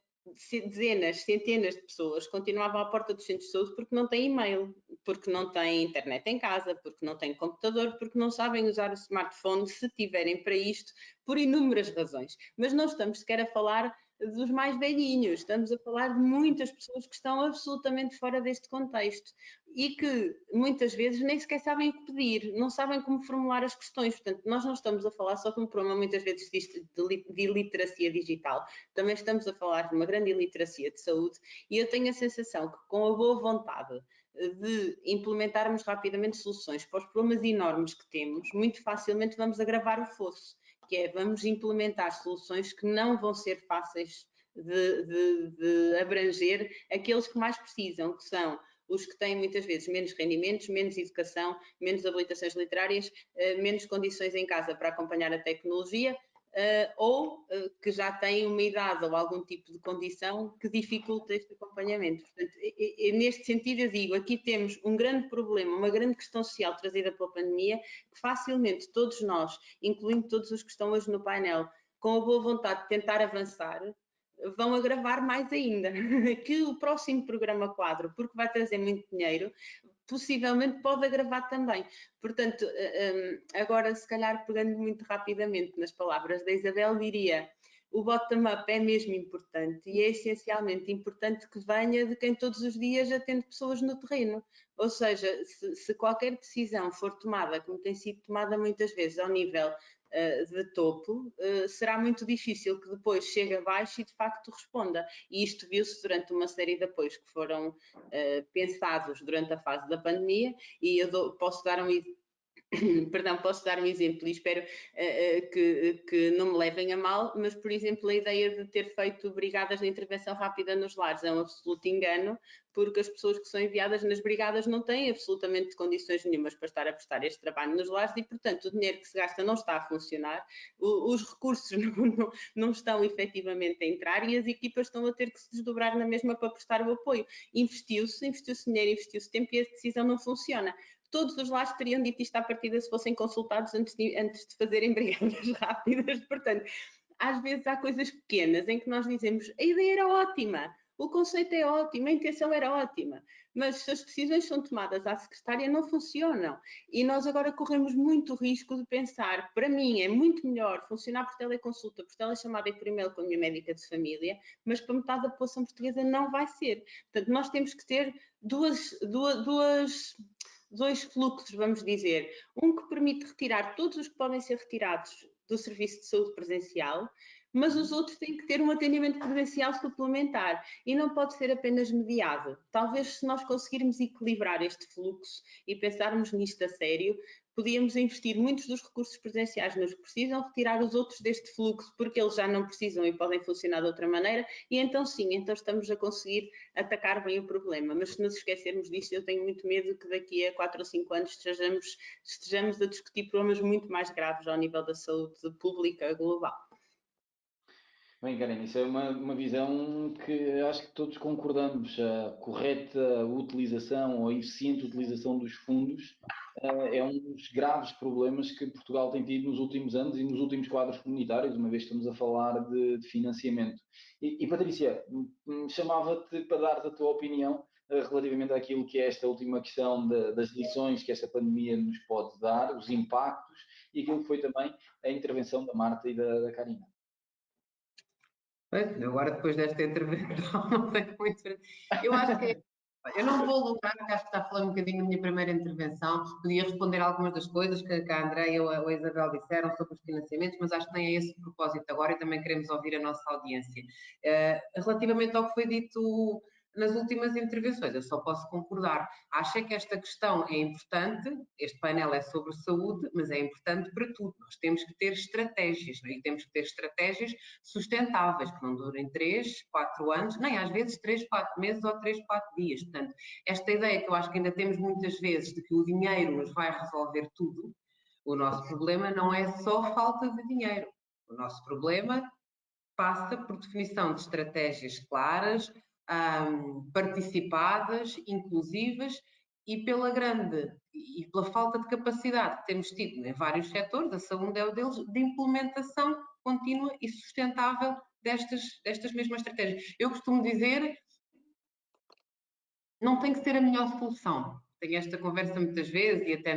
dezenas, centenas de pessoas que continuavam à porta dos centros de saúde porque não têm e-mail, porque não têm internet em casa, porque não têm computador, porque não sabem usar o smartphone se tiverem para isto, por inúmeras razões. Mas não estamos sequer a falar dos mais velhinhos, estamos a falar de muitas pessoas que estão absolutamente fora deste contexto e que muitas vezes nem sequer sabem o que pedir, não sabem como formular as questões. Portanto, nós não estamos a falar só de um problema muitas vezes de iliteracia digital, também estamos a falar de uma grande iliteracia de saúde e eu tenho a sensação que com a boa vontade de implementarmos rapidamente soluções para os problemas enormes que temos, muito facilmente vamos agravar o fosso, que é vamos implementar soluções que não vão ser fáceis de abranger aqueles que mais precisam, que são os que têm muitas vezes menos rendimentos, menos educação, menos habilitações literárias, menos condições em casa para acompanhar a tecnologia, ou que já têm uma idade ou algum tipo de condição que dificulta este acompanhamento. Portanto, neste sentido eu digo, aqui temos um grande problema, uma grande questão social trazida pela pandemia, que facilmente todos nós, incluindo todos os que estão hoje no painel, com a boa vontade de tentar avançar, vão agravar mais ainda, que o próximo programa quadro, porque vai trazer muito dinheiro, possivelmente pode agravar também. Portanto, agora se calhar pegando muito rapidamente nas palavras da Isabel, diria, o bottom-up é mesmo importante e é essencialmente importante que venha de quem todos os dias atende pessoas no terreno. Ou seja, se qualquer decisão for tomada, como tem sido tomada muitas vezes ao nível de topo, será muito difícil que depois chegue abaixo e de facto responda. E isto viu-se durante uma série de apoios que foram pensados durante a fase da pandemia, e eu posso dar posso dar um exemplo e espero que não me levem a mal, mas, por exemplo, a ideia de ter feito brigadas de intervenção rápida nos lares é um absoluto engano, porque as pessoas que são enviadas nas brigadas não têm absolutamente condições nenhumas para estar a prestar este trabalho nos lares e, portanto, o dinheiro que se gasta não está a funcionar, os recursos não estão efetivamente a entrar e as equipas estão a ter que se desdobrar na mesma para prestar o apoio. Investiu-se dinheiro, investiu-se tempo e a decisão não funciona. Todos os lares teriam dito isto à partida se fossem consultados antes de fazerem brigadas rápidas. Portanto, às vezes há coisas pequenas em que nós dizemos a ideia era ótima, o conceito é ótimo, a intenção era ótima, mas se as decisões são tomadas à secretária não funcionam. E nós agora corremos muito risco de pensar, para mim é muito melhor funcionar por teleconsulta, por telechamada e por e-mail com a minha médica de família, mas para metade da população portuguesa não vai ser. Portanto, nós temos que ter dois fluxos, vamos dizer. Um que permite retirar todos os que podem ser retirados do serviço de saúde presencial, mas os outros têm que ter um atendimento presencial suplementar e não pode ser apenas mediado. Talvez se nós conseguirmos equilibrar este fluxo e pensarmos nisto a sério, podíamos investir muitos dos recursos presenciais nos que precisam, retirar os outros deste fluxo porque eles já não precisam e podem funcionar de outra maneira e então sim, então estamos a conseguir atacar bem o problema. Mas se nos esquecermos disto, eu tenho muito medo que daqui a 4 ou 5 anos estejamos a discutir problemas muito mais graves ao nível da saúde pública global. Bem, Karen, isso é uma visão que acho que todos concordamos. A correta utilização ou eficiente utilização dos fundos é um dos graves problemas que Portugal tem tido nos últimos anos e nos últimos quadros comunitários, uma vez que estamos a falar de financiamento. E Patrícia, chamava-te para dar a tua opinião relativamente àquilo que é esta última questão das lições que esta pandemia nos pode dar, os impactos e aquilo que foi também a intervenção da Marta e da Karina. Agora, depois desta intervenção, não tenho muito. Eu acho que eu não vou alongar, porque acho que já falei um bocadinho na minha primeira intervenção. Podia responder algumas das coisas que a Andreia ou a Isabel disseram sobre os financiamentos, mas acho que nem é esse o propósito agora e também queremos ouvir a nossa audiência. Relativamente ao que foi dito nas últimas intervenções, eu só posso concordar. Acho que esta questão é importante, este painel é sobre saúde, mas é importante para tudo. Nós temos que ter estratégias, não é? E temos que ter estratégias sustentáveis, que não durem 3, 4 anos, nem às vezes 3, 4 meses ou 3, 4 dias. Portanto, esta ideia que eu acho que ainda temos muitas vezes de que o dinheiro nos vai resolver tudo, o nosso problema não é só falta de dinheiro. O nosso problema passa por definição de estratégias claras, participadas, inclusivas e pela falta de capacidade que temos tido em vários setores, a saúde é o deles, de implementação contínua e sustentável destas mesmas estratégias. Eu costumo dizer, não tem que ser a melhor solução. Tenho esta conversa muitas vezes e até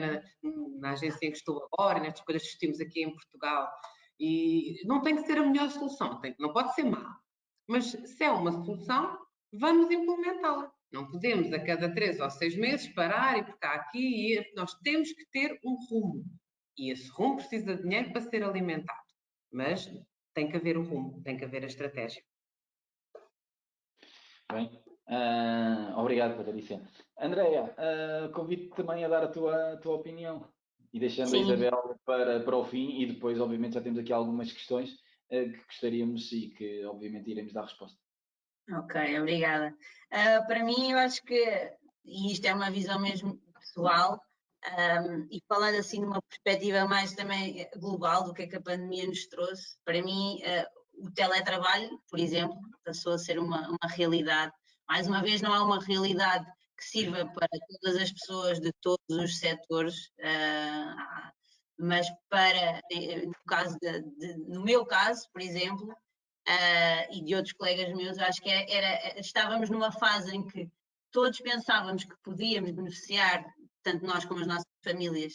na agência em que estou agora, nestas coisas que assistimos aqui em Portugal, e não tem que ser a melhor solução, não pode ser má, mas se é uma solução, vamos implementá-la. Não podemos a cada 3 ou 6 meses parar e ficar aqui e nós temos que ter um rumo. E esse rumo precisa de dinheiro para ser alimentado. Mas tem que haver o rumo, tem que haver a estratégia. Bem, Obrigado, Patrícia. Andreia, convido-te também a dar a tua opinião e deixando a Sim. Isabel para o fim e depois, obviamente, já temos aqui algumas questões que gostaríamos e que, obviamente, iremos dar resposta. Ok, obrigada. Para mim, eu acho que, e isto é uma visão mesmo pessoal, e falando assim numa perspectiva mais também global do que a pandemia nos trouxe, para mim o teletrabalho, por exemplo, passou a ser uma realidade. Mais uma vez, não é uma realidade que sirva para todas as pessoas de todos os setores, mas para, no meu caso, por exemplo, e de outros colegas meus, acho que estávamos numa fase em que todos pensávamos que podíamos beneficiar, tanto nós como as nossas famílias,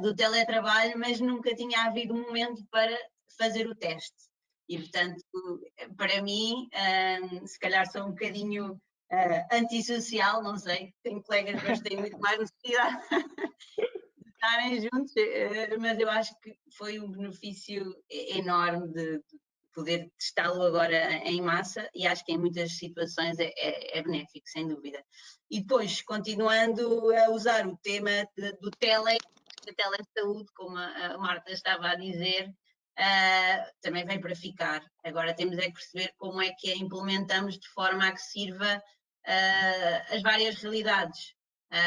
do teletrabalho, mas nunca tinha havido um momento para fazer o teste. E, portanto, para mim, se calhar sou um bocadinho antissocial, não sei, tenho colegas meus que têm muito mais necessidade de estarem juntos, mas eu acho que foi um benefício enorme de poder testá-lo agora em massa e acho que em muitas situações é benéfico, sem dúvida. E depois, continuando a usar o tema do telesaúde, como a Marta estava a dizer, também vem para ficar. Agora temos é que perceber como é que a implementamos de forma a que sirva as várias realidades.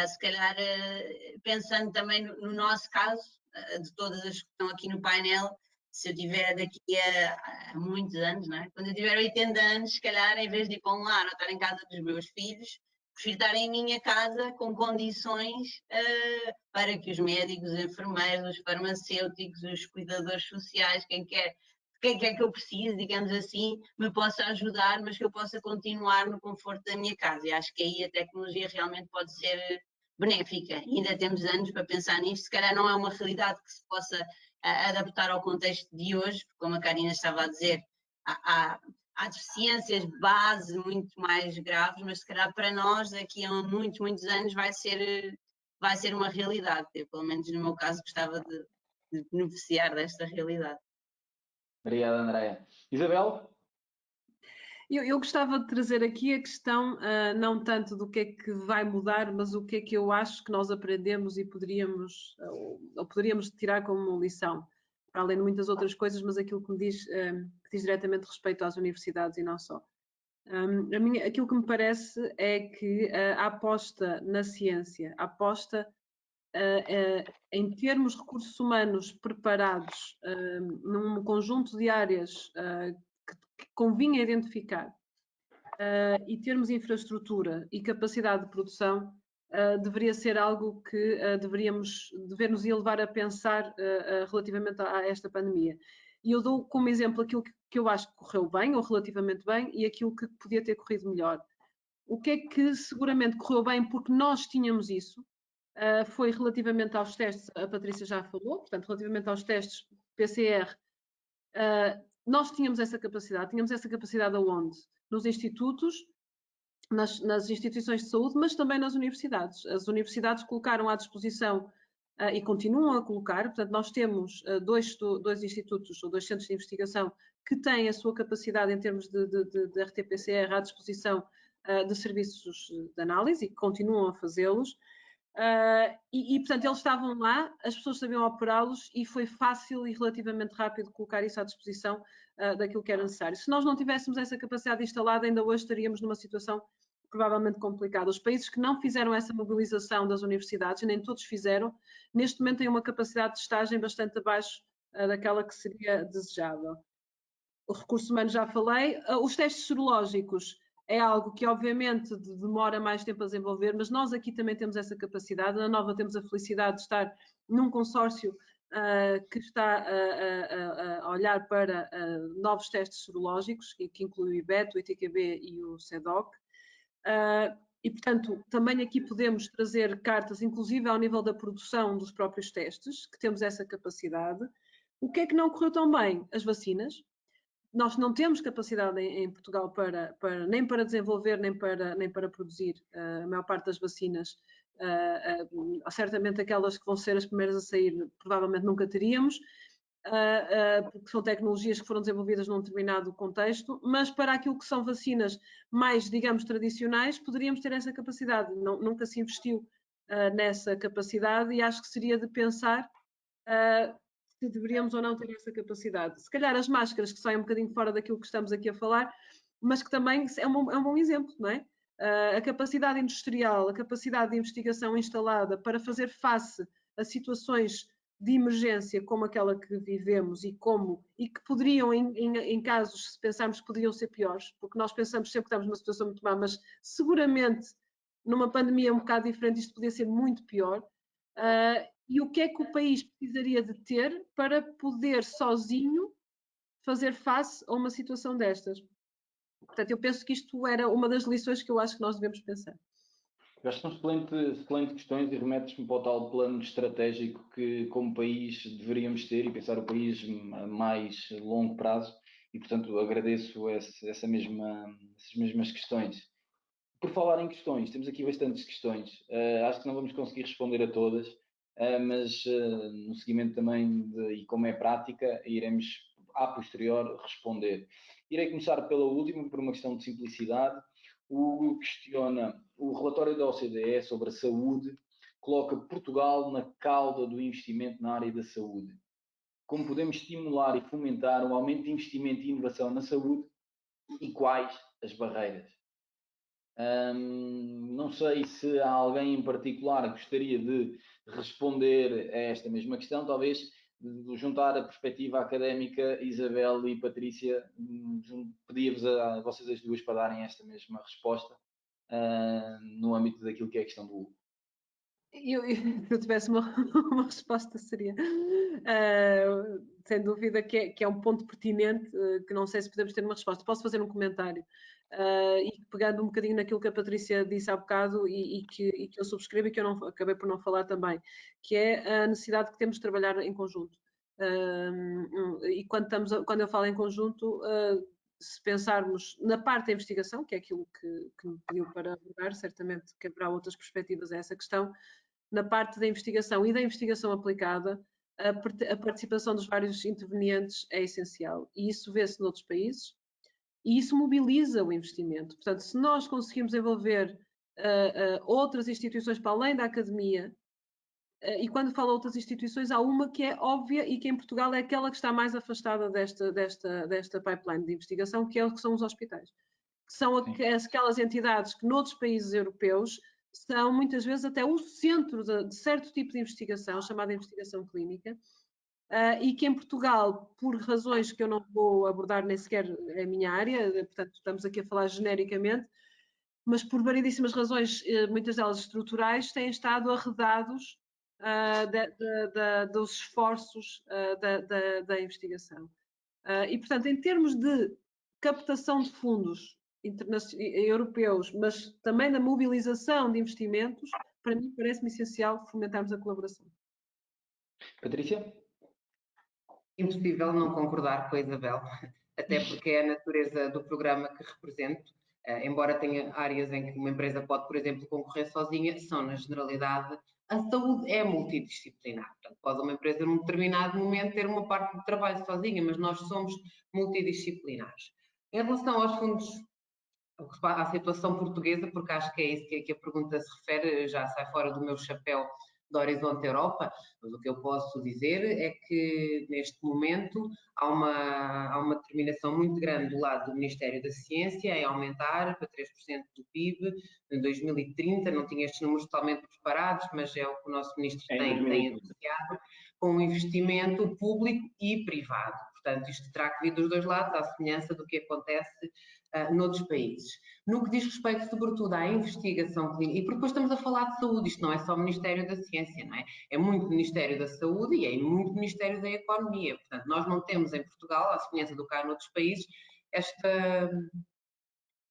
Se calhar, pensando também no nosso caso, de todas as que estão aqui no painel, se eu tiver daqui a muitos anos, não é? Quando eu tiver 80 anos, se calhar, em vez de ir para um lar ou estar em casa dos meus filhos, prefiro estar em minha casa com condições para que os médicos, os enfermeiros, os farmacêuticos, os cuidadores sociais, quem quer que eu precise, digamos assim, me possa ajudar, mas que eu possa continuar no conforto da minha casa. E acho que aí a tecnologia realmente pode ser benéfica. E ainda temos anos para pensar nisto. Se calhar não é uma realidade que se possa adaptar ao contexto de hoje, porque como a Karina estava a dizer, há deficiências de base muito mais graves, mas se calhar para nós daqui a muitos anos vai ser uma realidade. Eu, pelo menos no meu caso, gostava de beneficiar desta realidade. Obrigado, Andreia. Isabel? Eu gostava de trazer aqui a questão, não tanto do que é que vai mudar, mas o que é que eu acho que nós aprendemos e poderíamos tirar como lição, para além de muitas outras coisas, mas aquilo que me diz, que diz diretamente respeito às universidades e não só. Aquilo que me parece é que a aposta na ciência, a aposta em termos recursos humanos preparados num conjunto de áreas que convinha identificar e termos infraestrutura e capacidade de produção deveria ser algo que dever nos levar a pensar relativamente a esta pandemia. E eu dou como exemplo aquilo que eu acho que correu bem, ou relativamente bem, e aquilo que podia ter corrido melhor. O que é que seguramente correu bem porque nós tínhamos isso, foi relativamente aos testes, a Patrícia já falou, portanto, relativamente aos testes PCR, nós tínhamos essa capacidade aonde? Nos institutos, nas instituições de saúde, mas também nas universidades. As universidades colocaram à disposição e continuam a colocar, portanto, nós temos dois institutos ou 2 centros de investigação que têm a sua capacidade em termos de RT-PCR à disposição de serviços de análise e que continuam a fazê-los. Portanto, eles estavam lá, as pessoas sabiam operá-los e foi fácil e relativamente rápido colocar isso à disposição daquilo que era necessário. Se nós não tivéssemos essa capacidade instalada, ainda hoje estaríamos numa situação provavelmente complicada. Os países que não fizeram essa mobilização das universidades, nem todos fizeram, neste momento têm uma capacidade de estágio bastante abaixo daquela que seria desejável. O recurso humano já falei. Os testes serológicos é algo que obviamente demora mais tempo a desenvolver, mas nós aqui também temos essa capacidade. Na Nova temos a felicidade de estar num consórcio que está a olhar para novos testes serológicos, que inclui o IBET, o ITQB e o CEDOC. E, portanto, também aqui podemos trazer cartas, inclusive ao nível da produção dos próprios testes, que temos essa capacidade. O que é que não correu tão bem? As vacinas. Nós não temos capacidade em Portugal nem para desenvolver, nem para produzir a maior parte das vacinas. Certamente aquelas que vão ser as primeiras a sair, provavelmente nunca teríamos. porque são tecnologias que foram desenvolvidas num determinado contexto, mas para aquilo que são vacinas mais, digamos, tradicionais, poderíamos ter essa capacidade. Nunca se investiu nessa capacidade e acho que seria de pensar se deveríamos ou não ter essa capacidade. Se calhar as máscaras, que saem um bocadinho fora daquilo que estamos aqui a falar, mas que também é um bom exemplo, não é? A capacidade industrial, a capacidade de investigação instalada para fazer face a situações de emergência como aquela que vivemos e que poderiam, em casos, se pensarmos que poderiam ser piores, porque nós pensamos sempre que estamos numa situação muito má, mas seguramente numa pandemia um bocado diferente isto podia ser muito pior. E o que é que o país precisaria de ter para poder sozinho fazer face a uma situação destas? Portanto, eu penso que isto era uma das lições que eu acho que nós devemos pensar. Eu acho que são excelentes questões e remetes-me para o tal plano estratégico que, como país, deveríamos ter e pensar o país a mais longo prazo e, portanto, agradeço essas mesmas questões. Por falar em questões, temos aqui bastantes questões. Acho que não vamos conseguir responder a todas, mas no seguimento também, e como é prática, iremos, a posterior, responder. Irei começar pela última, por uma questão de simplicidade. O Hugo questiona o relatório da OCDE sobre a saúde, coloca Portugal na cauda do investimento na área da saúde. Como podemos estimular e fomentar um aumento de investimento e inovação na saúde e quais as barreiras? Não sei se há alguém em particular que gostaria de responder a esta mesma questão, talvez juntar a perspectiva académica, Isabel e Patrícia, pedia-vos a vocês as duas para darem esta mesma resposta no âmbito daquilo que é a questão do Hugo. Se eu tivesse uma resposta seria, sem dúvida que é um ponto pertinente, que não sei se podemos ter uma resposta. Posso fazer um comentário? E pegando um bocadinho naquilo que a Patrícia disse há bocado e que eu subscrevo e que eu acabei por não falar também, que é a necessidade que temos de trabalhar em conjunto. E quando eu falo em conjunto, se pensarmos na parte da investigação, que é aquilo que me pediu para abordar, certamente que haverá outras perspectivas a essa questão, na parte da investigação e da investigação aplicada, a participação dos vários intervenientes é essencial. E isso vê-se noutros países e isso mobiliza o investimento. Portanto, se nós conseguirmos envolver outras instituições para além da academia, e quando falo outras instituições, há uma que é óbvia e que em Portugal é aquela que está mais afastada desta pipeline de investigação, que são os hospitais. Que são aquelas entidades que noutros países europeus são muitas vezes até o centro de certo tipo de investigação, chamada investigação clínica, e que em Portugal, por razões que eu não vou abordar nem sequer a minha área, portanto estamos aqui a falar genericamente, mas por variedíssimas razões, muitas delas estruturais, têm estado arredados dos esforços da investigação. E, portanto, em termos de captação de fundos europeus, mas também da mobilização de investimentos, para mim parece-me essencial fomentarmos a colaboração. Patrícia? Impossível não concordar com a Isabel, até porque é a natureza do programa que represento. Embora tenha áreas em que uma empresa pode, por exemplo, concorrer sozinha, são na generalidade, a saúde é multidisciplinar. Portanto, pode uma empresa num determinado momento ter uma parte de trabalho sozinha, mas nós somos multidisciplinares. Em relação aos fundos, à situação portuguesa, porque acho que é isso que a pergunta se refere, já sai fora do meu chapéu da Horizonte Europa, mas o que eu posso dizer é que neste momento há uma determinação muito grande do lado do Ministério da Ciência em aumentar para 3% do PIB em 2030, não tinha estes números totalmente preparados, mas é o que o nosso Ministro tem anunciado, com um investimento público e privado. Portanto, isto terá que vir dos dois lados, à semelhança do que acontece noutros países. No que diz respeito, sobretudo, à investigação clínica, e porque depois estamos a falar de saúde, isto não é só o Ministério da Ciência, não é? É muito Ministério da Saúde e é muito Ministério da Economia. Portanto, nós não temos em Portugal, à semelhança do que há noutros países, esta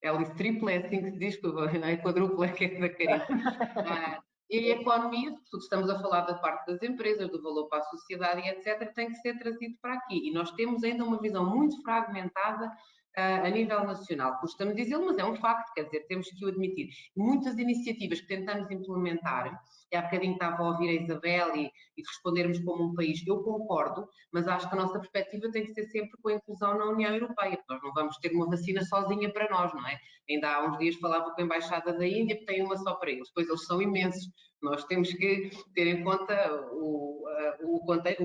hélice tripla, é assim que se diz, a quadrupla que é da Karina. E a economia, sobretudo estamos a falar da parte das empresas, do valor para a sociedade e etc., tem que ser trazido para aqui. E nós temos ainda uma visão muito fragmentada a nível nacional. Custa-me dizê-lo, mas é um facto, quer dizer, temos que o admitir. Muitas iniciativas que tentamos implementar, e há bocadinho estava a ouvir a Isabel e respondermos como um país, eu concordo, mas acho que a nossa perspectiva tem que ser sempre com a inclusão na União Europeia, porque nós não vamos ter uma vacina sozinha para nós, não é? Ainda há uns dias falava com a Embaixada da Índia, que tem uma só para eles, pois eles são imensos. Nós temos que ter em conta o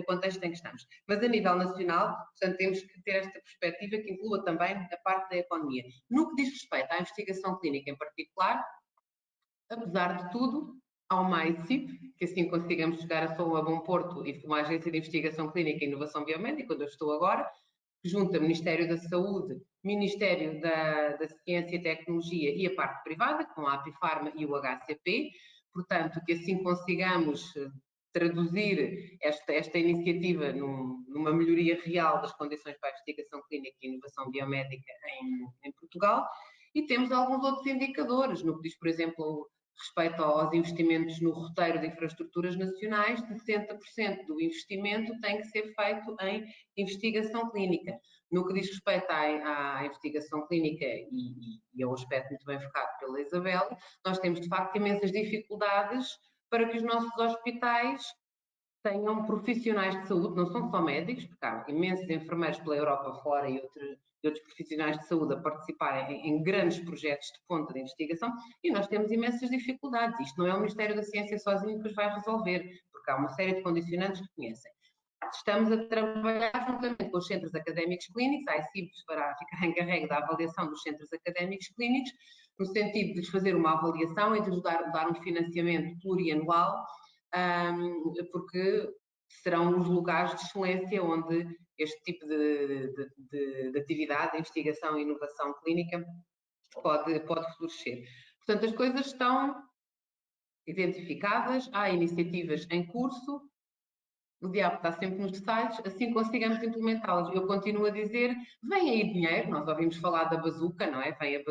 contexto em que estamos. Mas a nível nacional, portanto, temos que ter esta perspectiva que inclua também a parte da economia. No que diz respeito à investigação clínica em particular, apesar de tudo, há uma AICIP, que assim consigamos chegar a São a Bom Porto e uma agência de investigação clínica e inovação biomédica, onde eu estou agora, que junta Ministério da Saúde, Ministério da Ciência e Tecnologia e a parte privada, com a Apifarma e o HCP, portanto, que assim consigamos traduzir esta iniciativa numa melhoria real das condições para a investigação clínica e inovação biomédica em Portugal. E temos alguns outros indicadores, no que diz, por exemplo, respeito aos investimentos no roteiro de infraestruturas nacionais, 60% do investimento tem que ser feito em investigação clínica. No que diz respeito à investigação clínica e ao aspecto muito bem focado pela Isabel, nós temos de facto imensas dificuldades para que os nossos hospitais tenham profissionais de saúde, não são só médicos, porque há imensos enfermeiros pela Europa fora e outros profissionais de saúde a participarem em grandes projetos de ponta de investigação, e nós temos imensas dificuldades. Isto não é o Ministério da Ciência sozinho que os vai resolver, porque há uma série de condicionantes que conhecem. Estamos a trabalhar juntamente com os centros académicos clínicos, a ICIBS para ficar encarregue da avaliação dos centros académicos clínicos, no sentido de lhes fazer uma avaliação e de lhes dar um financiamento plurianual, porque serão os lugares de excelência onde este tipo de atividade, de investigação e inovação clínica pode florescer. Portanto, as coisas estão identificadas, há iniciativas em curso, o diabo está sempre nos detalhes, assim consigamos implementá-las. Eu continuo a dizer, vem aí dinheiro, nós ouvimos falar da bazuca, não é? Vem a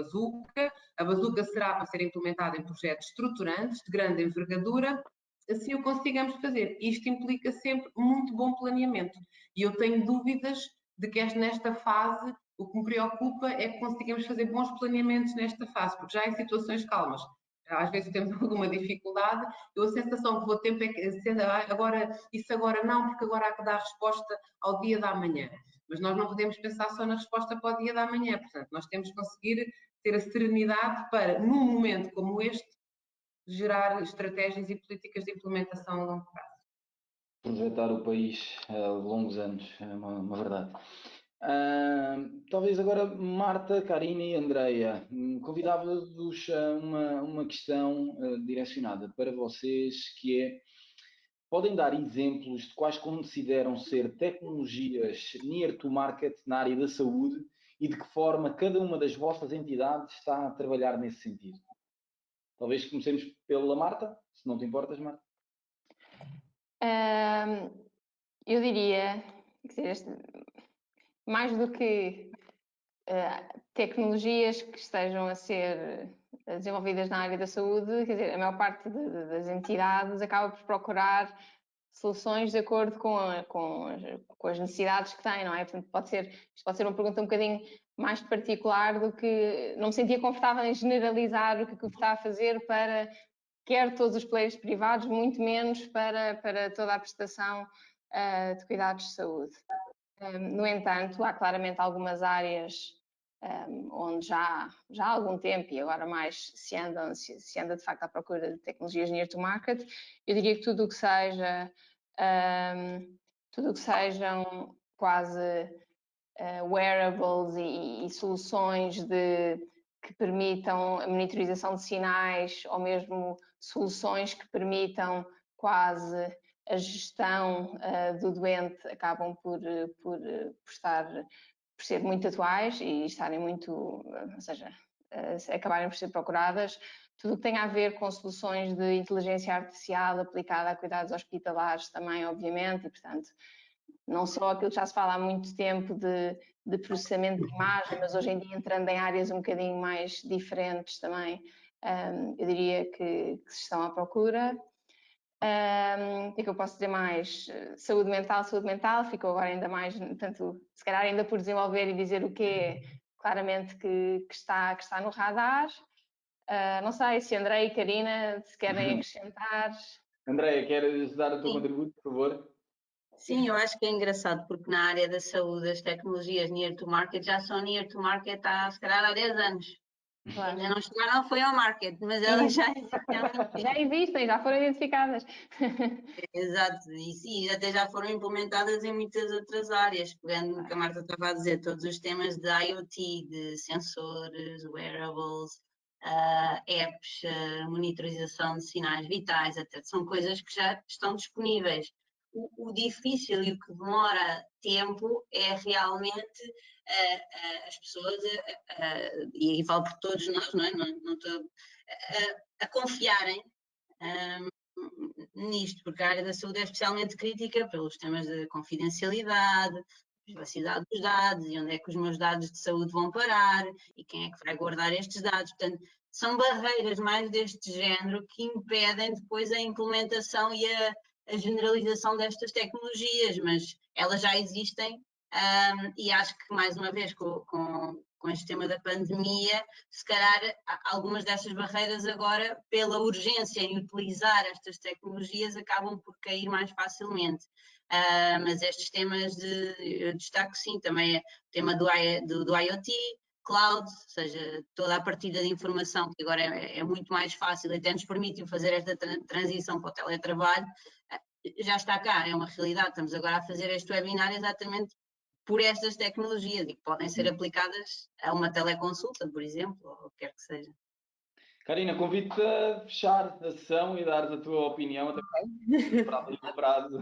bazuca será para ser implementada em projetos estruturantes, de grande envergadura, assim o consigamos fazer. Isto implica sempre muito bom planeamento. E eu tenho dúvidas de que nesta fase o que me preocupa é que consigamos fazer bons planeamentos nesta fase, porque já em situações calmas às vezes temos alguma dificuldade, eu a sensação que vou ter é que isso agora não, porque agora há que dar resposta ao dia da manhã. Mas nós não podemos pensar só na resposta para o dia da manhã, portanto, nós temos que conseguir ter a serenidade para, num momento como este, gerar estratégias e políticas de implementação a longo prazo. Projetar o país a longos anos, é uma verdade. Talvez agora Marta, Karina e Andreia, convidava-vos a uma questão direcionada para vocês, que é, podem dar exemplos de quais consideram ser tecnologias near to market na área da saúde e de que forma cada uma das vossas entidades está a trabalhar nesse sentido? Talvez comecemos pela Marta, se não te importas, Marta. Eu diria, mais do que tecnologias que estejam a ser desenvolvidas na área da saúde, quer dizer, a maior parte das entidades acaba por procurar soluções de acordo com as necessidades que têm, não é? Portanto, isto pode ser uma pergunta um bocadinho mais particular do que... Não me sentia confortável em generalizar o que está a fazer para quer todos os players privados, muito menos para toda a prestação de cuidados de saúde. No entanto, há claramente algumas áreas onde já há algum tempo e agora mais se anda de facto à procura de tecnologias near to market. Eu diria que tudo o que sejam quase wearables e soluções que permitam a monitorização de sinais ou mesmo soluções que permitam quase a gestão do doente acabam por ser muito atuais e estarem muito, ou seja, acabarem por ser procuradas. Tudo o que tem a ver com soluções de inteligência artificial aplicada a cuidados hospitalares também, obviamente, e portanto, não só aquilo que já se fala há muito tempo de processamento de imagem, mas hoje em dia entrando em áreas um bocadinho mais diferentes também, eu diria que se estão à procura. O que é que eu posso dizer mais? Saúde mental, ficou agora ainda mais, portanto, se calhar ainda por desenvolver e dizer o que é. claramente que está no radar. Não sei se André e Karina se querem acrescentar. Andréia, queres dar o teu contributo, por favor? Sim, eu acho que é engraçado porque na área da saúde as tecnologias near to market já são near to market há, se calhar, há 10 anos. Claro. Ainda não chegaram, foi ao market, mas elas já existem. Já existem, já foram identificadas. Exato, e sim, até já foram implementadas em muitas outras áreas, pegando no que a Marta estava a dizer, todos os temas de IoT, de sensores, wearables, apps, monitorização de sinais vitais, até são coisas que já estão disponíveis. O difícil e o que demora tempo é realmente as pessoas, e falo por todos nós, não é? Não estou, a confiarem nisto, porque a área da saúde é especialmente crítica pelos temas de confidencialidade, privacidade dos dados e onde é que os meus dados de saúde vão parar e quem é que vai guardar estes dados. Portanto, são barreiras mais deste género que impedem depois a implementação e a generalização destas tecnologias, mas elas já existem e acho que, mais uma vez, com este tema da pandemia, se calhar algumas dessas barreiras agora, pela urgência em utilizar estas tecnologias, acabam por cair mais facilmente. Mas estes temas eu destaco sim, também é o tema do IoT, cloud, ou seja, toda a partilha de informação, que agora é muito mais fácil, até nos permite fazer esta transição para o teletrabalho, já está cá, é uma realidade. Estamos agora a fazer este webinar exatamente por estas tecnologias e que podem ser aplicadas a uma teleconsulta, por exemplo, ou o que quer que seja. Karina, convido-te a fechar a sessão e dares a tua opinião, até para o prazo.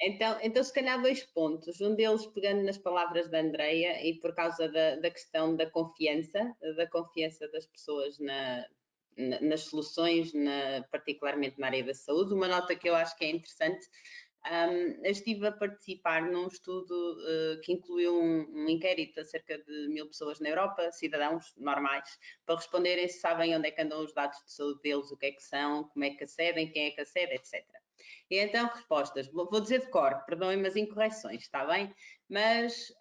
Então, se calhar 2 pontos. Um deles pegando nas palavras da Andreia e por causa da questão da confiança das pessoas nas soluções, particularmente na área da saúde. Uma nota que eu acho que é interessante. Eu estive a participar num estudo que incluiu um inquérito a cerca de 1000 pessoas na Europa, cidadãos normais, para responderem se sabem onde é que andam os dados de saúde deles, o que é que são, como é que acedem, quem é que acede, etc. E então, respostas. Vou dizer de cor, perdoem-me as incorreções, está bem? Mas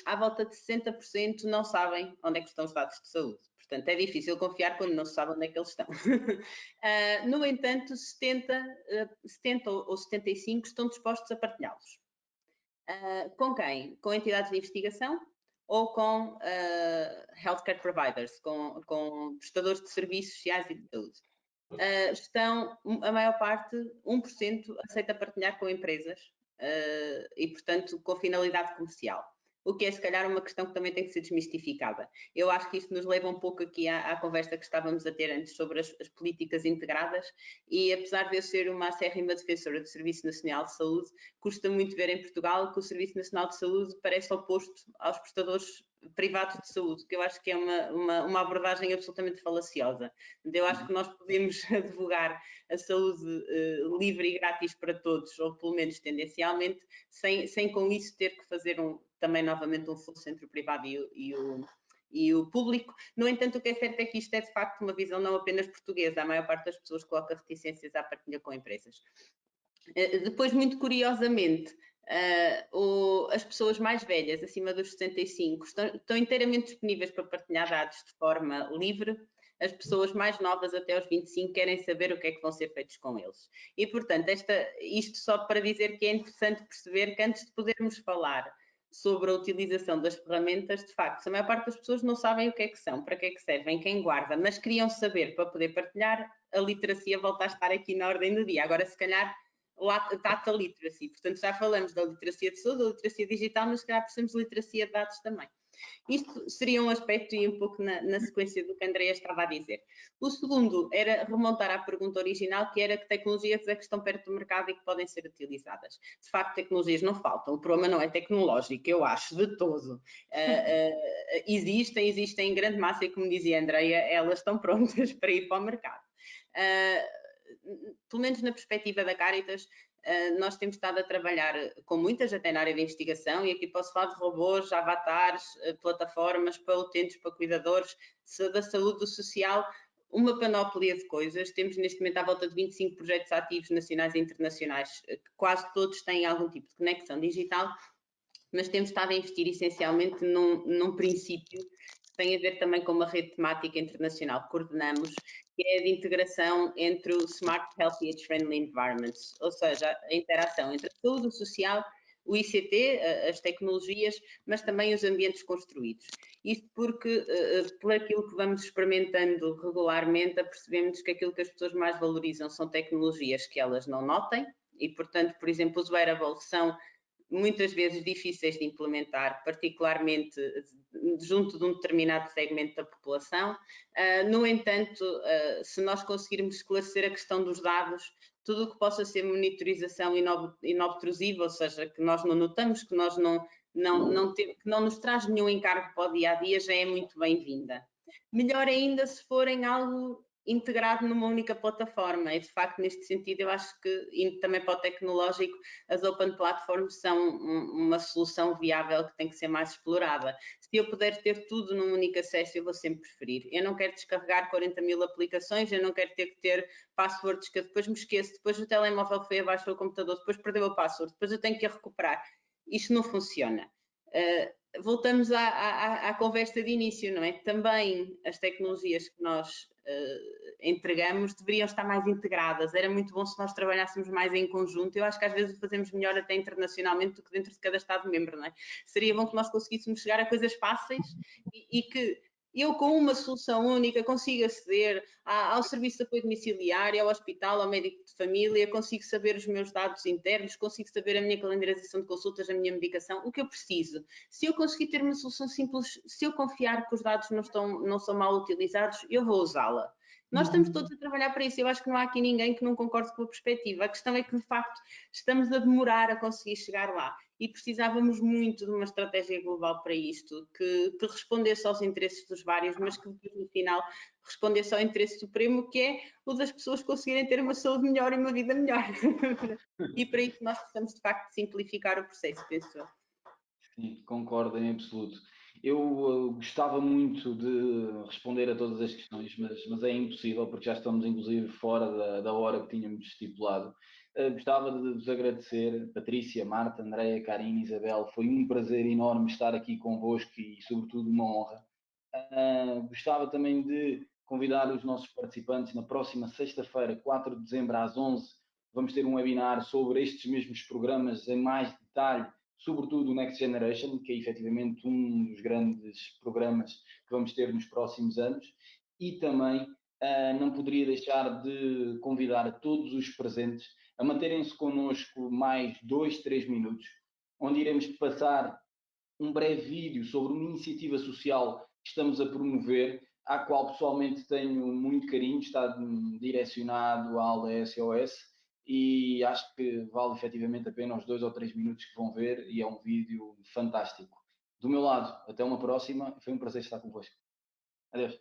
à volta de 60% não sabem onde é que estão os dados de saúde. Portanto, é difícil confiar quando não se sabe onde é que eles estão. No entanto, 70 ou 75 estão dispostos a partilhá-los. Com quem? Com entidades de investigação ou com healthcare providers, com prestadores de serviços sociais e de saúde. A maior parte, 1%, aceita partilhar com empresas e, portanto, com finalidade comercial. O que é, se calhar, uma questão que também tem que ser desmistificada. Eu acho que isto nos leva um pouco aqui à conversa que estávamos a ter antes sobre as políticas integradas e, apesar de eu ser uma acérrima defensora do Serviço Nacional de Saúde, custa muito ver em Portugal que o Serviço Nacional de Saúde parece oposto aos prestadores privados de saúde, que eu acho que é uma abordagem absolutamente falaciosa. Eu acho que nós podemos advogar a saúde livre e grátis para todos, ou pelo menos tendencialmente, sem com isso ter que fazer também novamente um fosso entre o privado e o público. No entanto, o que é certo é que isto é de facto uma visão não apenas portuguesa, a maior parte das pessoas coloca reticências à partilha com empresas. Depois, muito curiosamente, as pessoas mais velhas, acima dos 65, estão inteiramente disponíveis para partilhar dados de forma livre. As pessoas mais novas, até aos 25, querem saber o que é que vão ser feitos com eles. E, portanto, isto só para dizer que é interessante perceber que antes de podermos falar sobre a utilização das ferramentas, de facto, a maior parte das pessoas não sabem o que é que são, para que é que servem, quem guarda, mas queriam saber para poder partilhar. A literacia volta a estar aqui na ordem do dia. Agora, se calhar, data literacy, portanto já falamos da literacia de saúde, da literacia digital, mas se calhar precisamos de literacia de dados também. Isto seria um aspecto e um pouco na sequência do que a Andreia estava a dizer. O segundo era remontar à pergunta original, que era que tecnologias é que estão perto do mercado e que podem ser utilizadas. De facto, tecnologias não faltam, o problema não é tecnológico, eu acho, de todo. Existem em grande massa e, como dizia a Andreia, elas estão prontas para ir para o mercado. Pelo menos na perspectiva da Caritas, nós temos estado a trabalhar com muitas, até na área de investigação, e aqui posso falar de robôs, avatares, plataformas para utentes, para cuidadores, da saúde, do social, uma panóplia de coisas. Temos neste momento à volta de 25 projetos ativos nacionais e internacionais, que quase todos têm algum tipo de conexão digital, mas temos estado a investir essencialmente num princípio que tem a ver também com uma rede temática internacional que coordenamos, que é a de integração entre o Smart, Healthy and Friendly Environments, ou seja, a interação entre a saúde, o social, o ICT, as tecnologias, mas também os ambientes construídos. Isto porque, por aquilo que vamos experimentando regularmente, apercebemos que aquilo que as pessoas mais valorizam são tecnologias que elas não notem e, portanto, por exemplo, os wearables são muitas vezes difíceis de implementar, particularmente junto de um determinado segmento da população. No entanto, se nós conseguirmos esclarecer a questão dos dados, tudo o que possa ser monitorização inobtrusiva, ou seja, que nós não notamos, que nós que não nos traz nenhum encargo para o dia-a-dia, já é muito bem-vinda. Melhor ainda se forem algo integrado numa única plataforma, e de facto neste sentido eu acho que, indo também para o tecnológico, as open platforms são uma solução viável que tem que ser mais explorada. Se eu puder ter tudo num único acesso, eu vou sempre preferir. Eu não quero descarregar 40.000 aplicações, eu não quero ter que ter passwords que eu depois me esqueço, depois o telemóvel foi abaixo do computador, depois perdeu o password, depois eu tenho que a recuperar. Isto não funciona. Voltamos à conversa de início, não é? Também as tecnologias que nós entregamos deveriam estar mais integradas. Era muito bom se nós trabalhássemos mais em conjunto. Eu acho que às vezes o fazemos melhor até internacionalmente do que dentro de cada Estado-membro, não é? Seria bom que nós conseguíssemos chegar a coisas fáceis e que eu, com uma solução única, consigo aceder ao serviço de apoio domiciliário, ao hospital, ao médico de família, consigo saber os meus dados internos, consigo saber a minha calendarização de consultas, a minha medicação, o que eu preciso. Se eu conseguir ter uma solução simples, se eu confiar que os dados não são mal utilizados, eu vou usá-la. Nós estamos todos a trabalhar para isso. Eu acho que não há aqui ninguém que não concorde com a perspectiva. A questão é que, de facto, estamos a demorar a conseguir chegar lá. E precisávamos muito de uma estratégia global para isto, que respondesse aos interesses dos vários, mas que no final respondesse ao interesse supremo, que é o das pessoas conseguirem ter uma saúde melhor e uma vida melhor. E para isso nós precisamos, de facto, simplificar o processo, penso eu. Sim, concordo em absoluto. Eu gostava muito de responder a todas as questões, mas é impossível porque já estamos inclusive fora da hora que tínhamos estipulado. Gostava de vos agradecer, Patrícia, Marta, Andréia, Karine, Isabel. Foi um prazer enorme estar aqui convosco e, sobretudo, uma honra. Gostava também de convidar os nossos participantes na próxima sexta-feira, 4 de dezembro, às 11. Vamos ter um webinar sobre estes mesmos programas em mais detalhe, sobretudo o Next Generation, que é efetivamente um dos grandes programas que vamos ter nos próximos anos. E também não poderia deixar de convidar a todos os presentes a manterem-se connosco mais 2, 3 minutos, onde iremos passar um breve vídeo sobre uma iniciativa social que estamos a promover, à qual pessoalmente tenho muito carinho, está direcionado à aldeia SOS e acho que vale efetivamente a pena os 2 ou 3 minutos que vão ver e é um vídeo fantástico. Do meu lado, até uma próxima, foi um prazer estar convosco. Adeus.